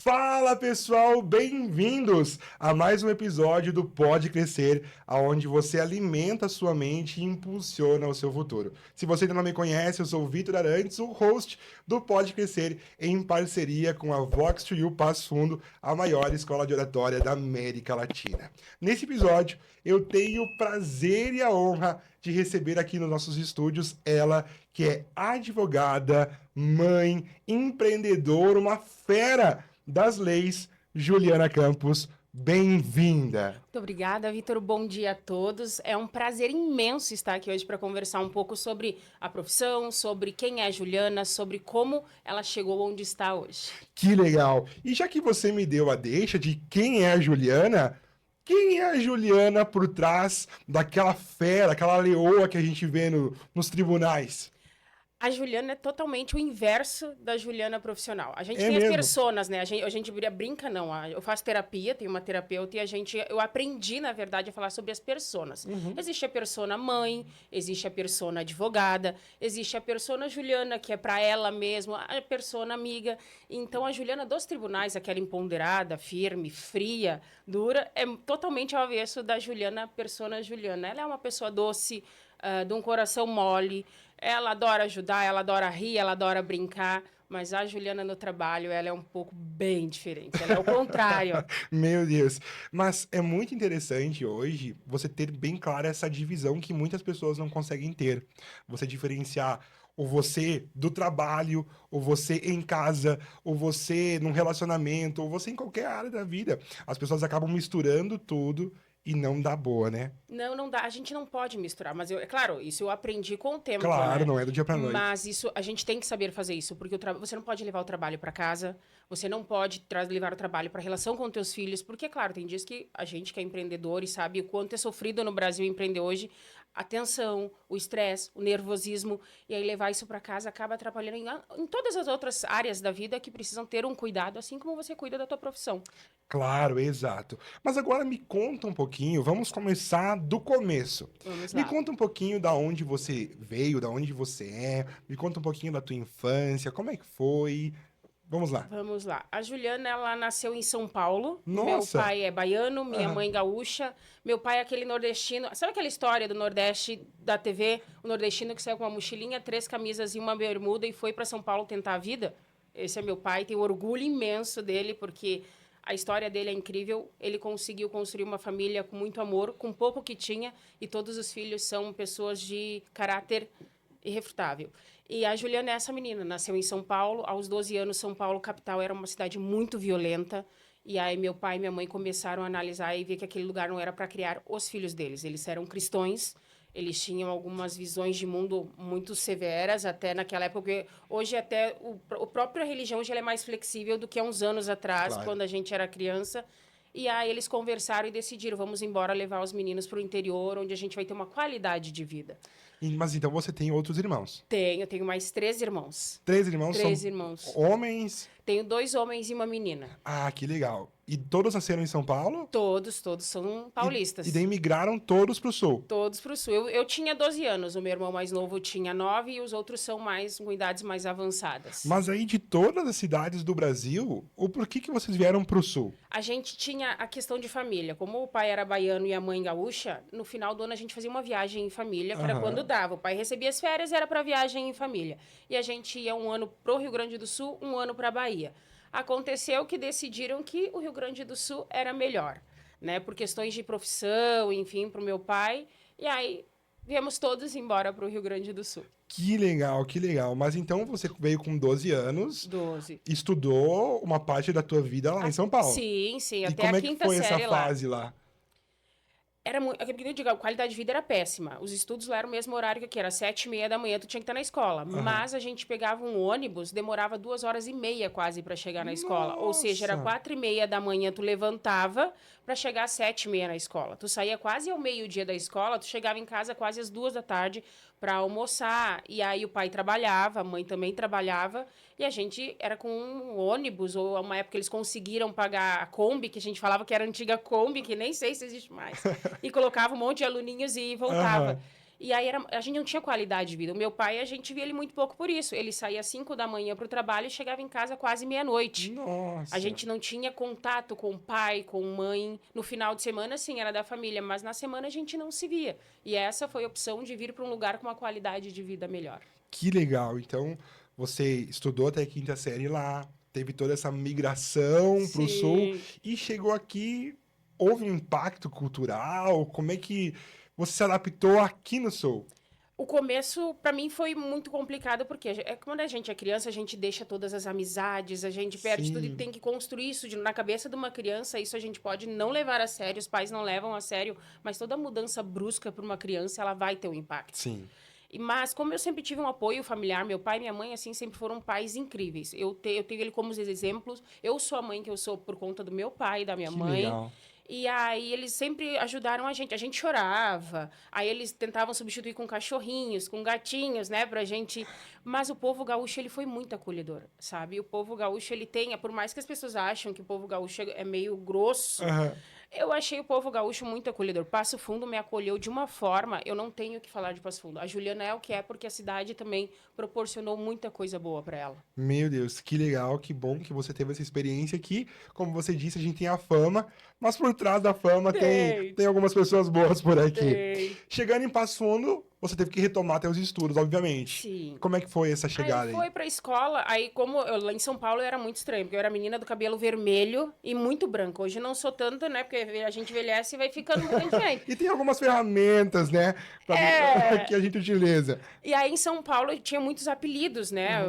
Fala pessoal, bem-vindos a mais um episódio do Pode Crescer, onde você alimenta a sua mente e impulsiona o seu futuro. Se você ainda não me conhece, eu sou o Vitor Arantes, o host do Pode Crescer, em parceria com a Vox2U Passo Fundo, a maior escola de oratória da América Latina. Nesse episódio, eu tenho o prazer e a honra de receber aqui nos nossos estúdios ela, que é advogada, mãe, empreendedora, uma fera das leis, Juliana Campos. Bem-vinda! Muito obrigada, Vitor. Bom dia a todos. É um prazer imenso estar aqui hoje para conversar um pouco sobre a profissão, sobre quem é a Juliana, sobre como ela chegou onde está hoje. Que legal! E já que você me deu a deixa de quem é a Juliana, quem é a Juliana por trás daquela fera, aquela leoa que a gente vê nos tribunais? A Juliana é totalmente o inverso da Juliana profissional. A gente É tem as mesmo? personas, né? A gente brinca, não. Eu faço terapia, tenho uma terapeuta e eu aprendi, na verdade, a falar sobre as personas. Existe a persona mãe, existe a persona advogada, existe a persona Juliana, que é para ela mesma, a persona amiga. Então, a Juliana dos tribunais, aquela empoderada, firme, fria, dura, é totalmente ao avesso da Juliana, persona Juliana. Ela é uma pessoa doce, de um coração mole. Ela adora ajudar, ela adora rir, ela adora brincar, mas a Juliana no trabalho, ela é um pouco bem diferente, ela é o contrário. Meu Deus. Mas é muito interessante hoje você ter bem clara essa divisão que muitas pessoas não conseguem ter. Você diferenciar o você do trabalho, o você em casa, o você num relacionamento, ou você em qualquer área da vida. As pessoas acabam misturando tudo e não dá boa, né? Não, não dá, a gente não pode misturar, mas é claro, isso eu aprendi com o tempo, Claro, né? não é do dia pra noite. Mas isso, a gente tem que saber fazer isso, porque você não pode levar o trabalho para casa, você não pode levar o trabalho para relação com teus filhos, porque, claro, tem dias que a gente que é empreendedor e sabe o quanto é sofrido no Brasil empreender hoje, a tensão, o estresse, o nervosismo, e aí levar isso para casa acaba atrapalhando em todas as outras áreas da vida que precisam ter um cuidado, assim como você cuida da tua profissão. Claro, exato. Mas agora me conta um pouquinho, vamos começar do começo. Vamos Me lá. conta um pouquinho da onde você veio, da onde você é, me conta um pouquinho da tua infância, como é que foi? Vamos lá. Vamos lá. A Juliana, ela nasceu em São Paulo. Meu Nossa! pai é baiano, minha Aham. mãe gaúcha. Meu pai é aquele nordestino. Sabe aquela história do Nordeste da TV? O nordestino que saiu com uma mochilinha, 3 camisas e uma bermuda e foi para São Paulo tentar a vida? Esse é meu pai. Tenho orgulho imenso dele, porque a história dele é incrível. Ele conseguiu construir uma família com muito amor, com pouco que tinha, e todos os filhos são pessoas de caráter irrefutável. E a Juliana é essa menina, nasceu em São Paulo, aos 12 anos, São Paulo, capital, era uma cidade muito violenta, e aí meu pai e minha mãe começaram a analisar e ver que aquele lugar não era para criar os filhos deles. Eles eram cristãos, eles tinham algumas visões de mundo muito severas, até naquela época, porque hoje até a própria religião já é mais flexível do que há uns anos atrás, Claro. quando a gente era criança. E aí eles conversaram e decidiram, vamos embora levar os meninos para o interior, onde a gente vai ter uma qualidade de vida. Mas então você tem outros irmãos. Tenho mais 3 irmãos. 3 irmãos são 3 irmãos. homens? Tenho 2 homens e uma menina. Ah, que legal. E todos nasceram em São Paulo? Todos são E paulistas. daí migraram todos pro sul. Todos para o sul. Eu tinha 12 anos, o meu irmão mais novo tinha 9 e os outros são mais com idades mais avançadas. Mas aí de todas as cidades do Brasil, o porquê que vocês vieram pro sul? A gente tinha a questão de família. Como o pai era baiano e a mãe gaúcha, no final do ano a gente fazia uma viagem em família, que era Aham. quando dava. O pai recebia as férias, era para viagem em família. E a gente ia um ano pro Rio Grande do Sul, um ano para Bahia. Aconteceu que decidiram que o Rio Grande do Sul era melhor, né? Por questões de profissão, enfim, para o meu pai. E aí viemos todos embora para o Rio Grande do Sul. Que legal, que legal. Mas então você veio com 12 anos, 12. estudou uma parte da tua vida lá em São Paulo. Sim, sim, E até como a é que quinta foi essa série lá. fase lá? Era muito, aquilo que eu digo, a qualidade de vida era péssima. Os estudos lá eram o mesmo horário que aqui, era 7h30 da manhã, tu tinha que estar na escola. Mas a gente pegava um ônibus, demorava 2h30 quase para chegar na escola. Ou seja, era Nossa! 4h30 da manhã, tu levantava para chegar às 7h30 na escola. Tu saía quase ao meio-dia da escola, tu chegava em casa quase às 2 da tarde para almoçar. E aí o pai trabalhava, a mãe também trabalhava. E a gente era com um ônibus, ou uma época eles conseguiram pagar a Kombi, que a gente falava que era a antiga Kombi, que nem sei se existe mais. E colocava um monte de aluninhos e voltava. Aham. E aí a gente não tinha qualidade de vida. O meu pai, a gente via ele muito pouco por isso. Ele saía às 5 da manhã para o trabalho e chegava em casa quase meia-noite. A Nossa. gente não tinha contato com o pai, com mãe. No final de semana, sim, era da família, mas na semana a gente não se via. E essa foi a opção de vir para um lugar com uma qualidade de vida melhor. Que legal. Então, você estudou até a quinta série lá, teve toda essa migração para o sul Sim. e chegou aqui. Houve um impacto cultural? Como é que você se adaptou aqui no sul? O começo, para mim, foi muito complicado, porque quando a gente é criança, a gente deixa todas as amizades, a gente perde tudo e Sim, tem que construir isso na cabeça de uma criança. Isso a gente pode não levar a sério, os pais não levam a sério, mas toda mudança brusca para uma criança, ela vai ter um impacto. sim. Mas como eu sempre tive um apoio familiar, meu pai e minha mãe, assim, sempre foram pais incríveis. Eu tenho ele como os exemplos. Eu sou a mãe que eu sou por conta do meu pai e da minha Que mãe. legal. E aí eles sempre ajudaram a gente. A gente chorava. Aí eles tentavam substituir com cachorrinhos, com gatinhos, né, pra gente. Mas o povo gaúcho, ele foi muito acolhedor, sabe? O povo gaúcho, ele tem, por mais que as pessoas acham que o povo gaúcho é meio grosso, Aham. eu achei o povo gaúcho muito acolhedor. Passo Fundo me acolheu de uma forma, eu não tenho o que falar de Passo Fundo. A Juliana é o que é porque a cidade também proporcionou muita coisa boa para ela. Meu Deus, que legal, que bom que você teve essa experiência aqui. Como você disse, a gente tem a fama, mas por trás da fama Tem, tem algumas pessoas boas por aqui. tem. Chegando em Passo Fundo, você teve que retomar seus estudos, obviamente. Sim. Como é que foi essa Aí eu chegada aí? fui pra escola, aí como eu, lá em São Paulo eu era muito estranho, porque eu era menina do cabelo vermelho e muito branco. Hoje não sou tanto, né, porque a gente envelhece e vai ficando muito diferente. E tem algumas ferramentas, né, É, que a gente utiliza. e aí em São Paulo eu tinha muitos apelidos, né?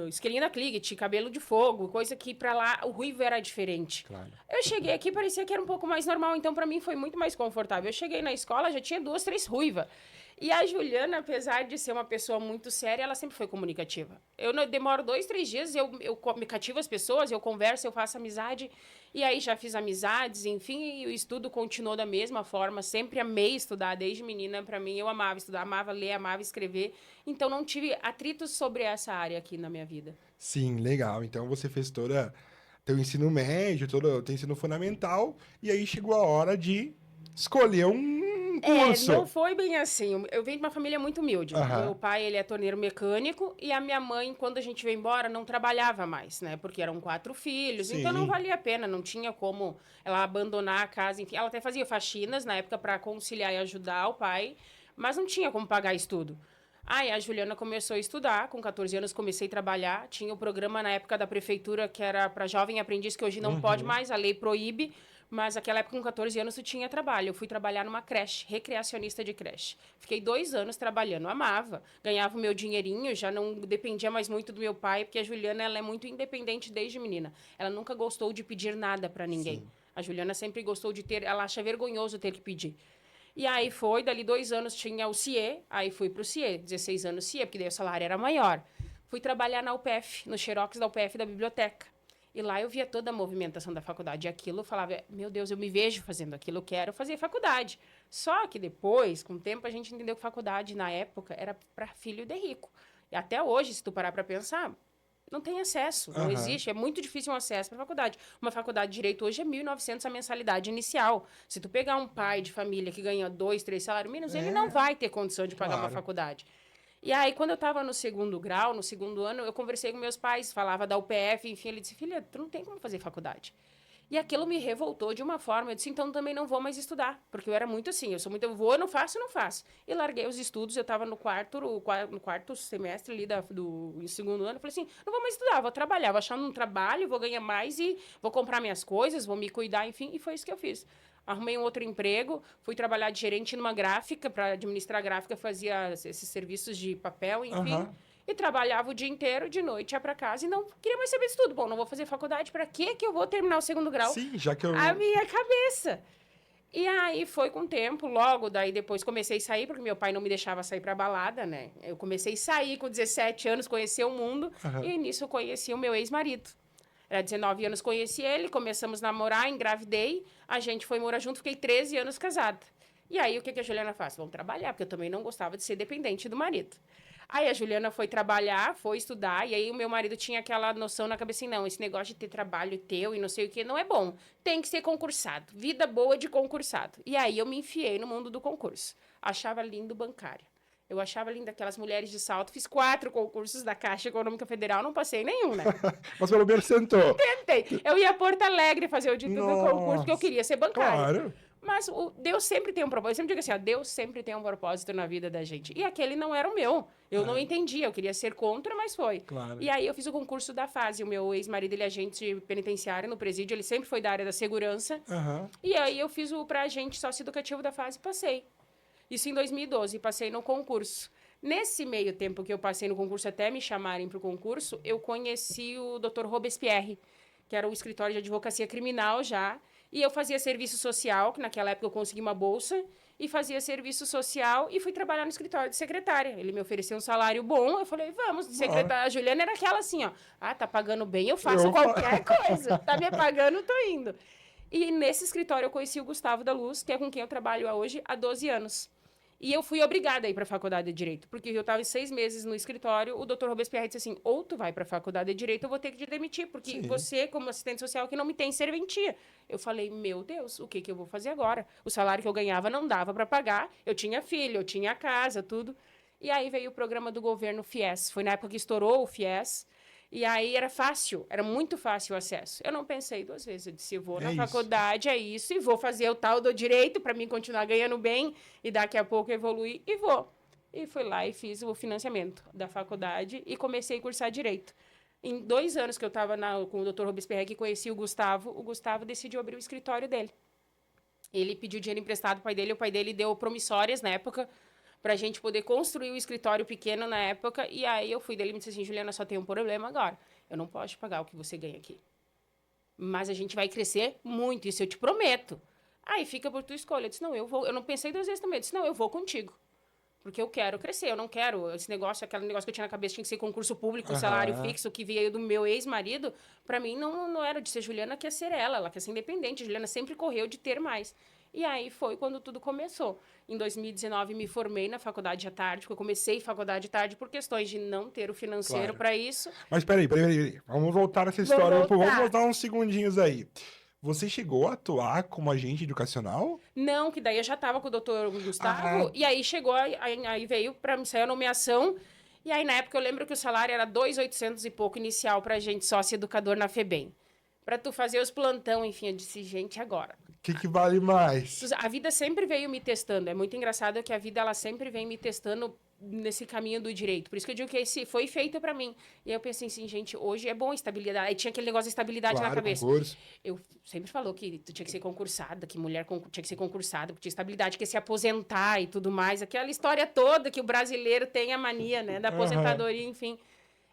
Esquelina Kliget, cabelo de fogo, coisa que pra lá o ruivo era diferente. Claro. Eu cheguei aqui, parecia que era um pouco mais normal, então pra mim foi muito mais confortável. Eu cheguei na escola, já tinha 2, 3 ruivas. E a Juliana, apesar de ser uma pessoa muito séria, ela sempre foi comunicativa. Eu demoro 2, 3 dias, me cativo as pessoas, eu converso, eu faço amizade. E aí já fiz amizades, enfim, e o estudo continuou da mesma forma. Sempre amei estudar, desde menina, pra mim, eu amava estudar, amava ler, amava escrever. Então não tive atritos sobre essa área aqui na minha vida. Sim, legal. Então você fez toda teu ensino médio, todo teu ensino fundamental, e aí chegou a hora de escolher um Não curso. foi bem assim. Eu venho de uma família muito humilde. Meu Aham. pai, ele é torneiro mecânico e a minha mãe, quando a gente veio embora, não trabalhava mais, né? Porque eram 4 filhos, então não Sim. valia a pena, não tinha como ela abandonar a casa, enfim. Ela até fazia faxinas na época para conciliar e ajudar o pai, mas não tinha como pagar estudo. Aí a Juliana começou a estudar, com 14 anos comecei a trabalhar, tinha o programa na época da prefeitura que era para jovem aprendiz, que hoje não pode Uhum. mais, a lei proíbe, mas naquela época, com 14 anos, tu tinha trabalho. Eu fui trabalhar numa creche, recreacionista de creche. Fiquei 2 anos trabalhando, amava. Ganhava o meu dinheirinho, já não dependia mais muito do meu pai, porque a Juliana ela é muito independente desde menina. Ela nunca gostou de pedir nada para ninguém. Sim. A Juliana sempre gostou de ter, ela acha vergonhoso ter que pedir. E aí foi, dali 2 anos tinha o CIE, aí fui pro CIE, 16 anos CIE, porque daí o salário era maior. Fui trabalhar na UPF, no Xerox da UPF da biblioteca. E lá eu via toda a movimentação da faculdade. E aquilo eu falava, meu Deus, eu me vejo fazendo aquilo, eu quero fazer faculdade. Só que depois, com o tempo, a gente entendeu que faculdade, na época, era para filho de rico. E até hoje, se tu parar para pensar, não tem acesso, não Aham. existe. É muito difícil um acesso para faculdade. Uma faculdade de Direito hoje é 1.900 a mensalidade inicial. Se tu pegar um pai de família que ganha 2, 3 salários mínimos, ele não É, vai ter condição de pagar uma claro. faculdade. E aí, quando eu estava no segundo grau, no segundo ano, eu conversei com meus pais, falava da UPF, enfim, ele disse, filha, tu não tem como fazer faculdade. E aquilo me revoltou de uma forma, eu disse, então também não vou mais estudar, porque eu era muito assim, eu sou muito, eu vou, eu não faço, eu não faço. E larguei os estudos, eu estava no quarto semestre ali do segundo ano, eu falei assim, não vou mais estudar, vou trabalhar, vou achar um trabalho, vou ganhar mais e vou comprar minhas coisas, vou me cuidar, enfim, e foi isso que eu fiz. Arrumei um outro emprego, fui trabalhar de gerente numa gráfica, para administrar gráfica, fazia esses serviços de papel, enfim. Aham. E trabalhava o dia inteiro, de noite ia para casa e não queria mais saber disso tudo. Bom, não vou fazer faculdade, para que eu vou terminar o segundo grau? Sim, já que A eu. minha cabeça. E aí foi com o tempo, logo, daí depois comecei a sair, porque meu pai não me deixava sair pra balada, né? Eu comecei a sair com 17 anos, conhecer o mundo, Aham. e nisso eu conheci o meu ex-marido. Era 19 anos, conheci ele, começamos a namorar, engravidei, a gente foi morar junto, fiquei 13 anos casada. E aí, o que a Juliana faz? Vamos trabalhar, porque eu também não gostava de ser dependente do marido. Aí a Juliana foi trabalhar, foi estudar, e aí o meu marido tinha aquela noção na cabeça assim, não, esse negócio de ter trabalho teu e não sei o que não é bom. Tem que ser concursado. Vida boa de concursado. E aí eu me enfiei no mundo do concurso. Achava lindo bancária. Eu achava linda aquelas mulheres de salto. Fiz 4 concursos da Caixa Econômica Federal, não passei nenhum, né? Mas pelo menos sentou. Tentei. Eu ia a Porto Alegre fazer o dito do concurso, porque eu Nossa, queria ser bancária. claro. Mas Deus sempre tem um propósito. Eu sempre digo assim, ó, Deus sempre tem um propósito na vida da gente. E aquele não era o meu. Eu não entendia. Eu queria ser contra, mas foi. Claro. E aí eu fiz o concurso da fase. O meu ex-marido, ele é agente penitenciário no presídio. Ele sempre foi da área da segurança. Aham. E aí eu fiz o pra agente socioeducativo da fase e passei. Isso em 2012. Passei no concurso. Nesse meio tempo que eu passei no concurso, até me chamarem para o concurso, eu conheci o Dr. Robespierre, que era o escritório de advocacia criminal já. E eu fazia serviço social, que naquela época eu consegui uma bolsa, e fazia serviço social e fui trabalhar no escritório de secretária. Ele me ofereceu um salário bom, eu falei, vamos, secretária. A Juliana era aquela assim, ó, ah, tá pagando bem, eu faço qualquer coisa. Tá me pagando, tô indo. E nesse escritório eu conheci o Gustavo da Luz, que é com quem eu trabalho hoje há 12 anos. E eu fui obrigada a ir para a faculdade de Direito, porque eu estava 6 meses no escritório, o doutor Robespierre disse assim, ou tu vai para a faculdade de Direito, eu vou ter que te demitir, porque você, como assistente social, que não me tem serventia. Eu falei, meu Deus, o que eu vou fazer agora? O salário que eu ganhava não dava para pagar, eu tinha filho, eu tinha casa, tudo. E aí veio o programa do governo FIES, foi na época que estourou o FIES, e aí era fácil, era muito fácil o acesso. Eu não pensei 2 vezes, eu disse, eu vou na faculdade, é isso, e vou fazer o tal do direito para mim continuar ganhando bem e daqui a pouco evoluir, e vou. E fui lá e fiz o financiamento da faculdade e comecei a cursar direito. Em 2 anos que eu estava com o Dr. Robespierre, que conheci o Gustavo decidiu abrir o escritório dele. Ele pediu dinheiro emprestado ao pai dele, o pai dele deu promissórias na época, para a gente poder construir o escritório pequeno na época. E aí eu fui dele e me disse assim, Juliana, só tem um problema agora. Eu não posso pagar o que você ganha aqui. Mas a gente vai crescer muito, isso eu te prometo. Aí fica por tua escolha. Eu disse, não, eu vou. Eu não pensei 2 vezes também. Eu disse, não, eu vou contigo. Porque eu quero crescer, eu não quero esse negócio, aquele negócio que eu tinha na cabeça, tinha que ser concurso público, salário fixo, que veio do meu ex-marido. Para mim, não era de ser Juliana, quer ser ela quer ser independente. Juliana sempre correu de ter mais. E aí foi quando tudo começou. Em 2019, me formei na faculdade à tarde, porque eu comecei faculdade à tarde por questões de não ter o financeiro para isso. Mas peraí. Vamos voltar nessa história. Vamos voltar uns segundinhos aí. Você chegou a atuar como agente educacional? Não, que daí eu já estava com o doutor Gustavo, e aí chegou, aí veio para me sair a nomeação, e aí na época eu lembro que o salário era 2.800 e pouco inicial para gente sócio educador na FEBEM. Para tu fazer os plantão, enfim, eu disse, gente, agora. O que vale mais? A vida sempre veio me testando. É muito engraçado que a vida ela sempre vem me testando nesse caminho do direito. Por isso que eu digo que esse foi feito para mim. E aí eu pensei assim, gente, hoje é bom estabilidade. Aí tinha aquele negócio de estabilidade na cabeça. Concurso. Eu sempre falou que tu tinha que ser concursada, que mulher tinha que ser concursada, porque tinha estabilidade, que ia se aposentar e tudo mais. Aquela história toda que o brasileiro tem a mania, né? Da aposentadoria, enfim.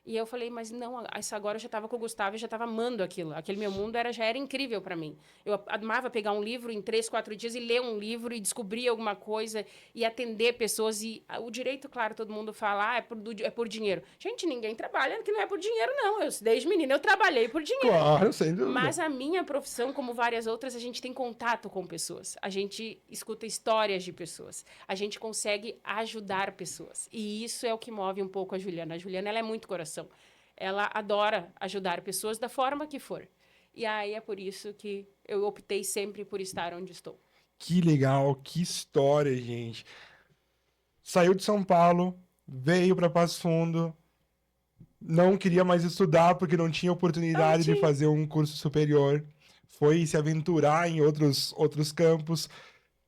E eu falei, mas não, isso agora eu já estava com o Gustavo e já estava amando aquilo. Aquele meu mundo já era incrível para mim. Eu amava pegar um livro em 3, 4 dias e ler um livro e descobrir alguma coisa e atender pessoas. E o direito, claro, todo mundo fala, é por dinheiro. Gente, ninguém trabalha que não é por dinheiro, não. Desde menina, eu trabalhei por dinheiro. Claro, sem dúvida. Mas a minha profissão, como várias outras, a gente tem contato com pessoas. A gente escuta histórias de pessoas. A gente consegue ajudar pessoas. E isso é o que move um pouco a Juliana. A Juliana, ela é muito coração. Ela adora ajudar pessoas da forma que for. E aí é por isso que eu optei sempre por estar onde estou. Que legal, que história, gente. Saiu de São Paulo, veio para Passo Fundo, não queria mais estudar porque não tinha oportunidade de fazer um curso superior. Foi se aventurar em outros campos.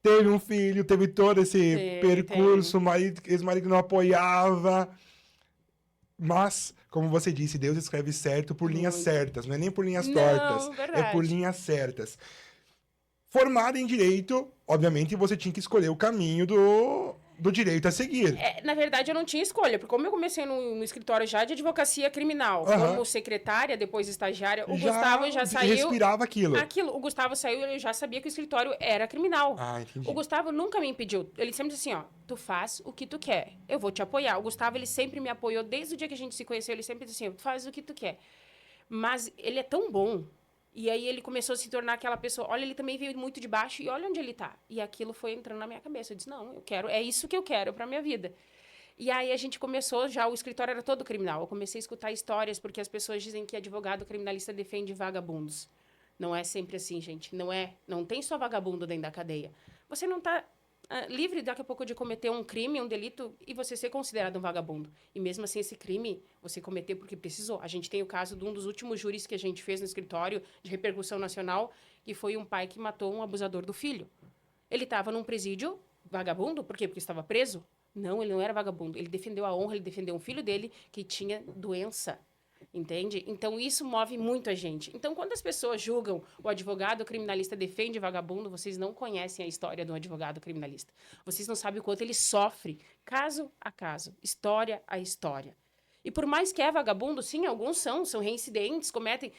Teve um filho, teve todo esse percurso, ex-marido não apoiava. Mas, como você disse, Deus escreve certo por linhas certas, não é nem por linhas tortas, é por linhas certas. Formada em Direito, obviamente você tinha que escolher o caminho do direito a seguir. Na verdade, eu não tinha escolha, porque como eu comecei no escritório já de advocacia criminal, como secretária, depois estagiária, o Gustavo já saiu... respirava aquilo. O Gustavo saiu e eu já sabia que o escritório era criminal. Entendi. O Gustavo nunca me impediu. Ele sempre disse assim, ó, tu faz o que tu quer, eu vou te apoiar. O Gustavo, ele sempre me apoiou, desde o dia que a gente se conheceu, ele sempre disse assim, tu faz o que tu quer. Mas ele é tão bom... E aí ele começou a se tornar aquela pessoa, olha, ele também veio muito de baixo e olha onde ele tá. E aquilo foi entrando na minha cabeça. Eu disse, não, eu quero, é isso que eu quero pra minha vida. E aí a gente começou já, o escritório era todo criminal. Eu comecei a escutar histórias, porque as pessoas dizem que advogado criminalista defende vagabundos. Não é sempre assim, gente. Não tem só vagabundo dentro da cadeia. Você não está livre daqui a pouco de cometer um crime, um delito, e você ser considerado um vagabundo. E mesmo assim, esse crime você cometeu porque precisou. A gente tem o caso de um dos últimos júris que a gente fez no escritório de repercussão nacional, que foi um pai que matou um abusador do filho. Ele estava num presídio vagabundo, por quê? Porque estava preso? Não, ele não era vagabundo. Ele defendeu a honra, ele defendeu um filho dele que tinha doença. Entende? Então, isso move muito a gente. Então, quando as pessoas julgam o advogado criminalista defende vagabundo, vocês não conhecem a história do advogado criminalista. Vocês não sabem o quanto ele sofre, caso a caso, história a história. E por mais que é vagabundo, sim, alguns são reincidentes, cometem...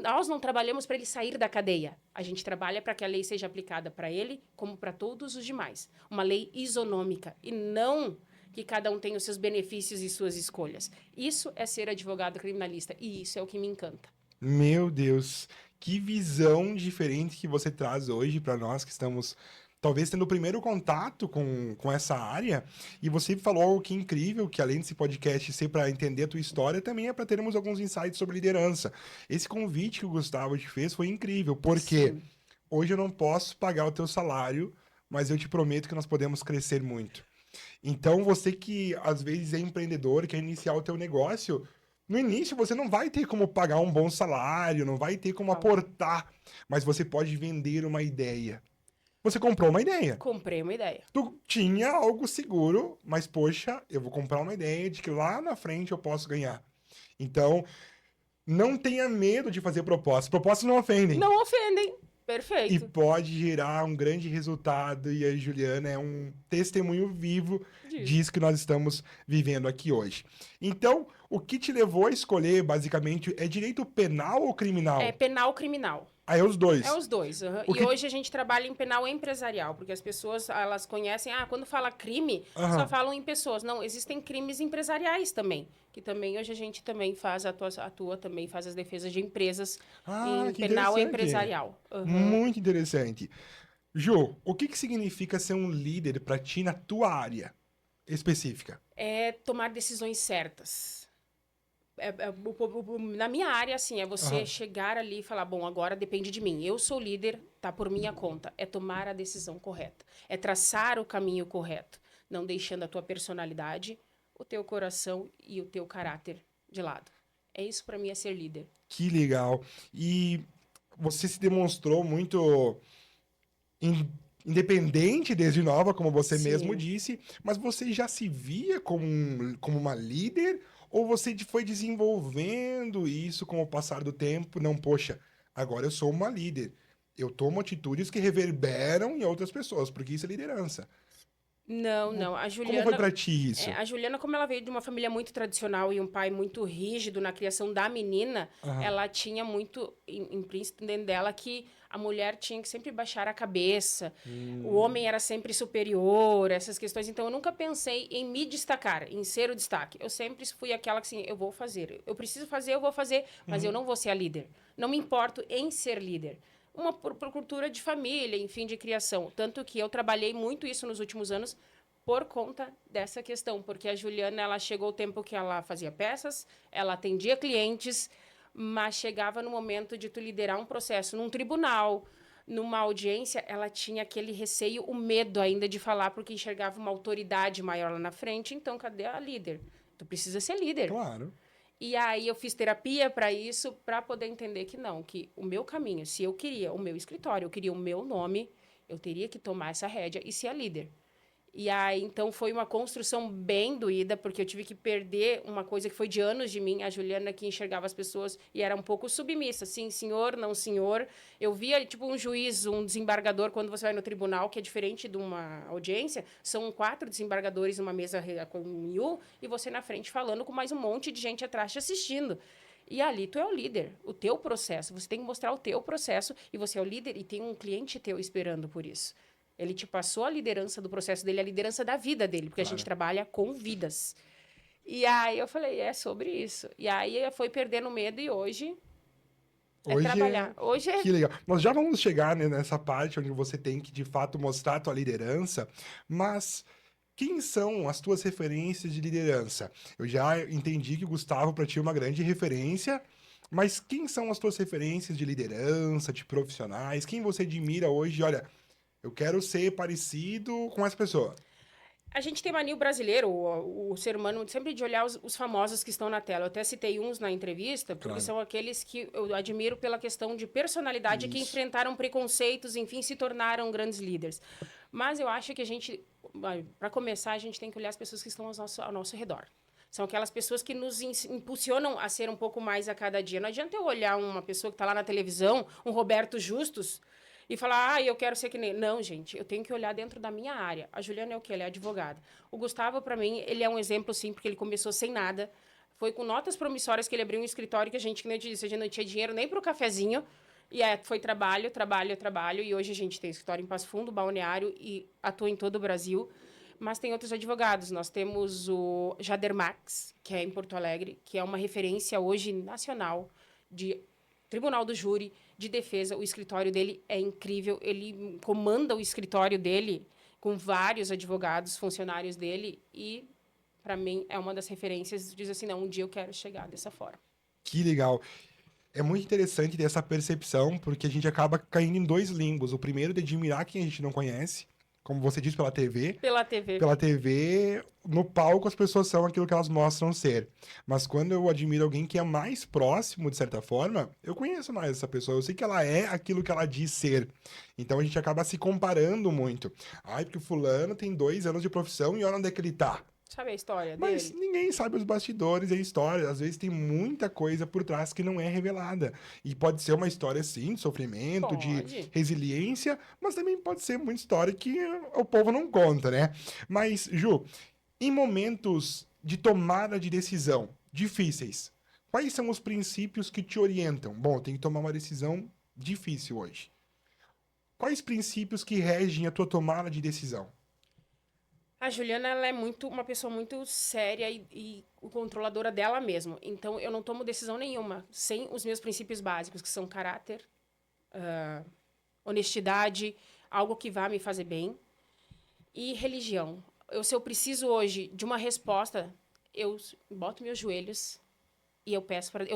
Nós não trabalhamos para ele sair da cadeia. A gente trabalha para que a lei seja aplicada para ele, como para todos os demais. Uma lei isonômica, e não que cada um tenha os seus benefícios e suas escolhas. Isso é ser advogado criminalista, e isso é o que me encanta. Meu Deus, que visão diferente que você traz hoje para nós que estamos talvez tendo o primeiro contato com essa área. E você falou algo que é incrível, que além desse podcast ser para entender a tua história, também é para termos alguns insights sobre liderança. Esse convite que o Gustavo te fez foi incrível, porque Sim. hoje eu não posso pagar o teu salário, mas eu te prometo que nós podemos crescer muito. Então, você que às vezes é empreendedor, quer iniciar o teu negócio, no início você não vai ter como pagar um bom salário, não vai ter como aportar, mas você pode vender uma ideia. Você comprou uma ideia. Comprei uma ideia. Tu tinha algo seguro, mas poxa, eu vou comprar uma ideia de que lá na frente eu posso ganhar. Então, não tenha medo de fazer propostas. Propostas não ofendem. Não ofendem. E Perfeito. pode gerar um grande resultado. E a Juliana é um testemunho vivo disso que nós estamos vivendo aqui hoje. Então, o que te levou a escolher, basicamente, é direito penal ou criminal? É penal criminal. Aí é os dois. É os dois. Uhum. O que- E hoje a gente trabalha em penal empresarial, porque as pessoas, elas conhecem, quando fala crime, Aham. só falam em pessoas. Não, existem crimes empresariais também, que também hoje a gente também faz, atua também, faz as defesas de empresas em Que penal interessante. empresarial. Uhum. Muito interessante. Ju, o que significa ser um líder para ti na tua área específica? É tomar decisões certas. Na minha área, assim, é você Aham. chegar ali e falar, bom, agora depende de mim. Eu sou líder, tá por minha conta. É tomar a decisão correta. É traçar o caminho correto. Não deixando a tua personalidade, o teu coração e o teu caráter de lado. É isso para mim é ser líder. Que legal. E você se demonstrou muito independente desde nova, como você Sim. mesmo disse, mas você já se via como uma líder ou você foi desenvolvendo isso com o passar do tempo? Não, poxa, agora eu sou uma líder. Eu tomo atitudes que reverberam em outras pessoas, porque isso é liderança. Não. A Como Juliana... foi pra ti isso? A Juliana, como ela veio de uma família muito tradicional e um pai muito rígido na criação da menina, Aham. ela tinha muito implícito dentro dela que a mulher tinha que sempre baixar a cabeça, o homem era sempre superior, essas questões. Então, eu nunca pensei em me destacar, em ser o destaque. Eu sempre fui aquela que, assim, eu vou fazer. Eu preciso fazer, eu vou fazer, mas eu não vou ser a líder. Não me importo em ser líder. Uma por cultura de família, enfim, de criação. Tanto que eu trabalhei muito isso nos últimos anos por conta dessa questão, porque a Juliana, ela chegou o tempo que ela fazia peças, ela atendia clientes, mas chegava no momento de tu liderar um processo num tribunal, numa audiência, ela tinha aquele receio, o medo ainda de falar, porque enxergava uma autoridade maior lá na frente. Então, cadê a líder? Tu precisa ser líder. Claro. E aí eu fiz terapia para isso, para poder entender que não, que o meu caminho, se eu queria o meu escritório, eu queria o meu nome, eu teria que tomar essa rédea e ser a líder. E aí, então, foi uma construção bem doída, porque eu tive que perder uma coisa que foi de anos de mim, a Juliana que enxergava as pessoas e era um pouco submissa, sim, senhor, não senhor. Eu via, tipo, um juiz, um desembargador, quando você vai no tribunal, que é diferente de uma audiência, são 4 desembargadores numa mesa com 1000, e você na frente falando com mais um monte de gente atrás te assistindo. E ali tu é o líder, o teu processo, você tem que mostrar o teu processo, e você é o líder e tem um cliente teu esperando por isso. Ele te passou a liderança do processo dele, a liderança da vida dele, porque a gente trabalha com vidas. E aí eu falei, é sobre isso. E aí foi perdendo medo e hoje é trabalhar. Hoje é... Que legal. Nós já vamos chegar, né, nessa parte onde você tem que, de fato, mostrar a tua liderança, mas Quem são as tuas referências de liderança? Eu já entendi que o Gustavo para ti é uma grande referência, mas quem são as tuas referências de liderança, de profissionais? Quem você admira hoje? Olha, eu quero ser parecido com essa pessoa. A gente tem mania o brasileiro, o ser humano, sempre de olhar os famosos que estão na tela. Eu até citei uns na entrevista, porque Claro. são aqueles que eu admiro pela questão de personalidade, que Isso. enfrentaram preconceitos, enfim, se tornaram grandes líderes. Mas eu acho que a gente, para começar, a gente tem que olhar as pessoas que estão ao nosso redor. São aquelas pessoas que nos impulsionam a ser um pouco mais a cada dia. Não adianta eu olhar uma pessoa que está lá na televisão, um Roberto Justus, e falar, eu quero ser que nem... Não, gente, eu tenho que olhar dentro da minha área. A Juliana é o quê? Ela é advogada. O Gustavo, para mim, ele é um exemplo, sim, porque ele começou sem nada. Foi com notas promissórias que ele abriu um escritório que a gente, como eu disse, a gente não tinha dinheiro nem para o cafezinho. E foi trabalho, trabalho, trabalho. E hoje a gente tem escritório em Passo Fundo, Balneário, e atua em todo o Brasil. Mas tem outros advogados. Nós temos o Jader Max, que é em Porto Alegre, que é uma referência hoje nacional de Tribunal do Júri, de defesa. O escritório dele é incrível. Ele comanda o escritório dele com vários advogados, funcionários dele. E, para mim, é uma das referências. Diz assim, não, um dia eu quero chegar dessa forma. Que legal. É muito interessante ter essa percepção, porque a gente acaba caindo em dois limbos. O primeiro de admirar quem a gente não conhece, como você disse pela TV. Pela TV. Pela TV, no palco as pessoas são aquilo que elas mostram ser. Mas quando eu admiro alguém que é mais próximo, de certa forma, eu conheço mais essa pessoa. Eu sei que ela é aquilo que ela diz ser. Então a gente acaba se comparando muito. Ai, porque o fulano tem 2 anos de profissão e olha onde é que ele tá. Sabe a história Mas dele? ninguém sabe os bastidores e a história. Às vezes tem muita coisa por trás que não é revelada. E pode ser uma história, sim, de sofrimento, de Pode. resiliência, mas também pode ser muita história que o povo não conta, né? Mas, Ju, em momentos de tomada de decisão difíceis, quais são os princípios que te orientam? Bom, eu tenho que tomar uma decisão difícil hoje. Quais princípios que regem a tua tomada de decisão? A Juliana, ela é uma pessoa muito séria e controladora dela mesma. Então, eu não tomo decisão nenhuma sem os meus princípios básicos, que são caráter, honestidade, algo que vá me fazer bem, e religião. Se eu preciso hoje de uma resposta, eu boto meus joelhos e eu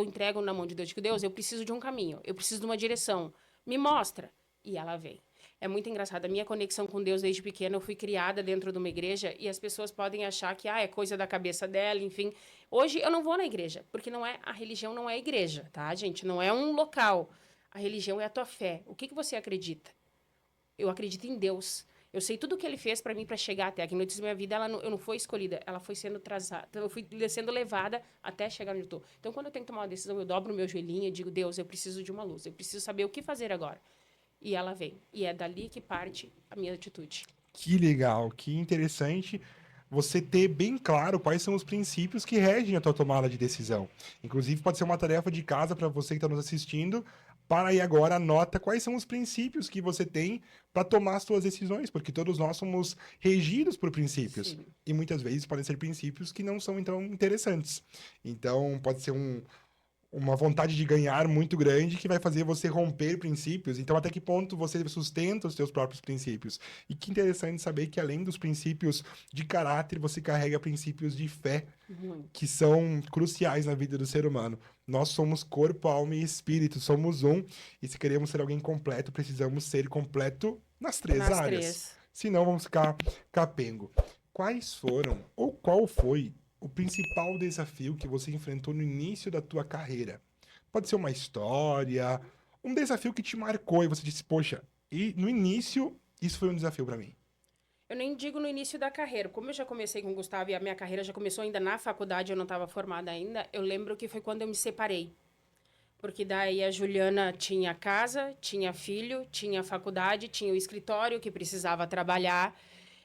entrego na mão de Deus. Digo, Deus, eu preciso de um caminho, eu preciso de uma direção. Me mostra. E ela vem. É muito engraçado. A minha conexão com Deus desde pequena, eu fui criada dentro de uma igreja e as pessoas podem achar que é coisa da cabeça dela, enfim. Hoje eu não vou na igreja, porque a religião não é igreja, tá, gente? Não é um local. A religião é a tua fé. O que você acredita? Eu acredito em Deus. Eu sei tudo o que ele fez para mim para chegar até aqui. No início da minha vida, eu não fui escolhida, ela foi sendo trazada, eu fui sendo levada até chegar onde eu estou. Então, quando eu tenho que tomar uma decisão, eu dobro o meu joelhinho e digo, Deus, eu preciso de uma luz, eu preciso saber o que fazer agora. E ela vem. E é dali que parte a minha atitude. Que legal, que interessante você ter bem claro quais são os princípios que regem a tua tomada de decisão. Inclusive, pode ser uma tarefa de casa para você que está nos assistindo. Para aí agora, anota quais são os princípios que você tem para tomar as suas decisões, porque todos nós somos regidos por princípios. Sim. E muitas vezes podem ser princípios que não são então interessantes. Então, pode ser uma vontade de ganhar muito grande que vai fazer você romper princípios. Então, até que ponto você sustenta os seus próprios princípios? E que interessante saber que, além dos princípios de caráter, você carrega princípios de fé, Muito. que são cruciais na vida do ser humano. Nós somos corpo, alma e espírito, somos um. E se queremos ser alguém completo, precisamos ser completo nas 3 áreas. Nas 3. Senão, vamos ficar capengo. Quais foram, ou qual foi o principal desafio que você enfrentou no início da tua carreira? Pode ser uma história, um desafio que te marcou e você disse, poxa, e no início isso foi um desafio para mim. Eu nem digo no início da carreira. Como eu já comecei com o Gustavo e a minha carreira já começou ainda na faculdade, eu não estava formada ainda, eu lembro que foi quando eu me separei. Porque daí a Juliana tinha casa, tinha filho, tinha faculdade, tinha o escritório que precisava trabalhar.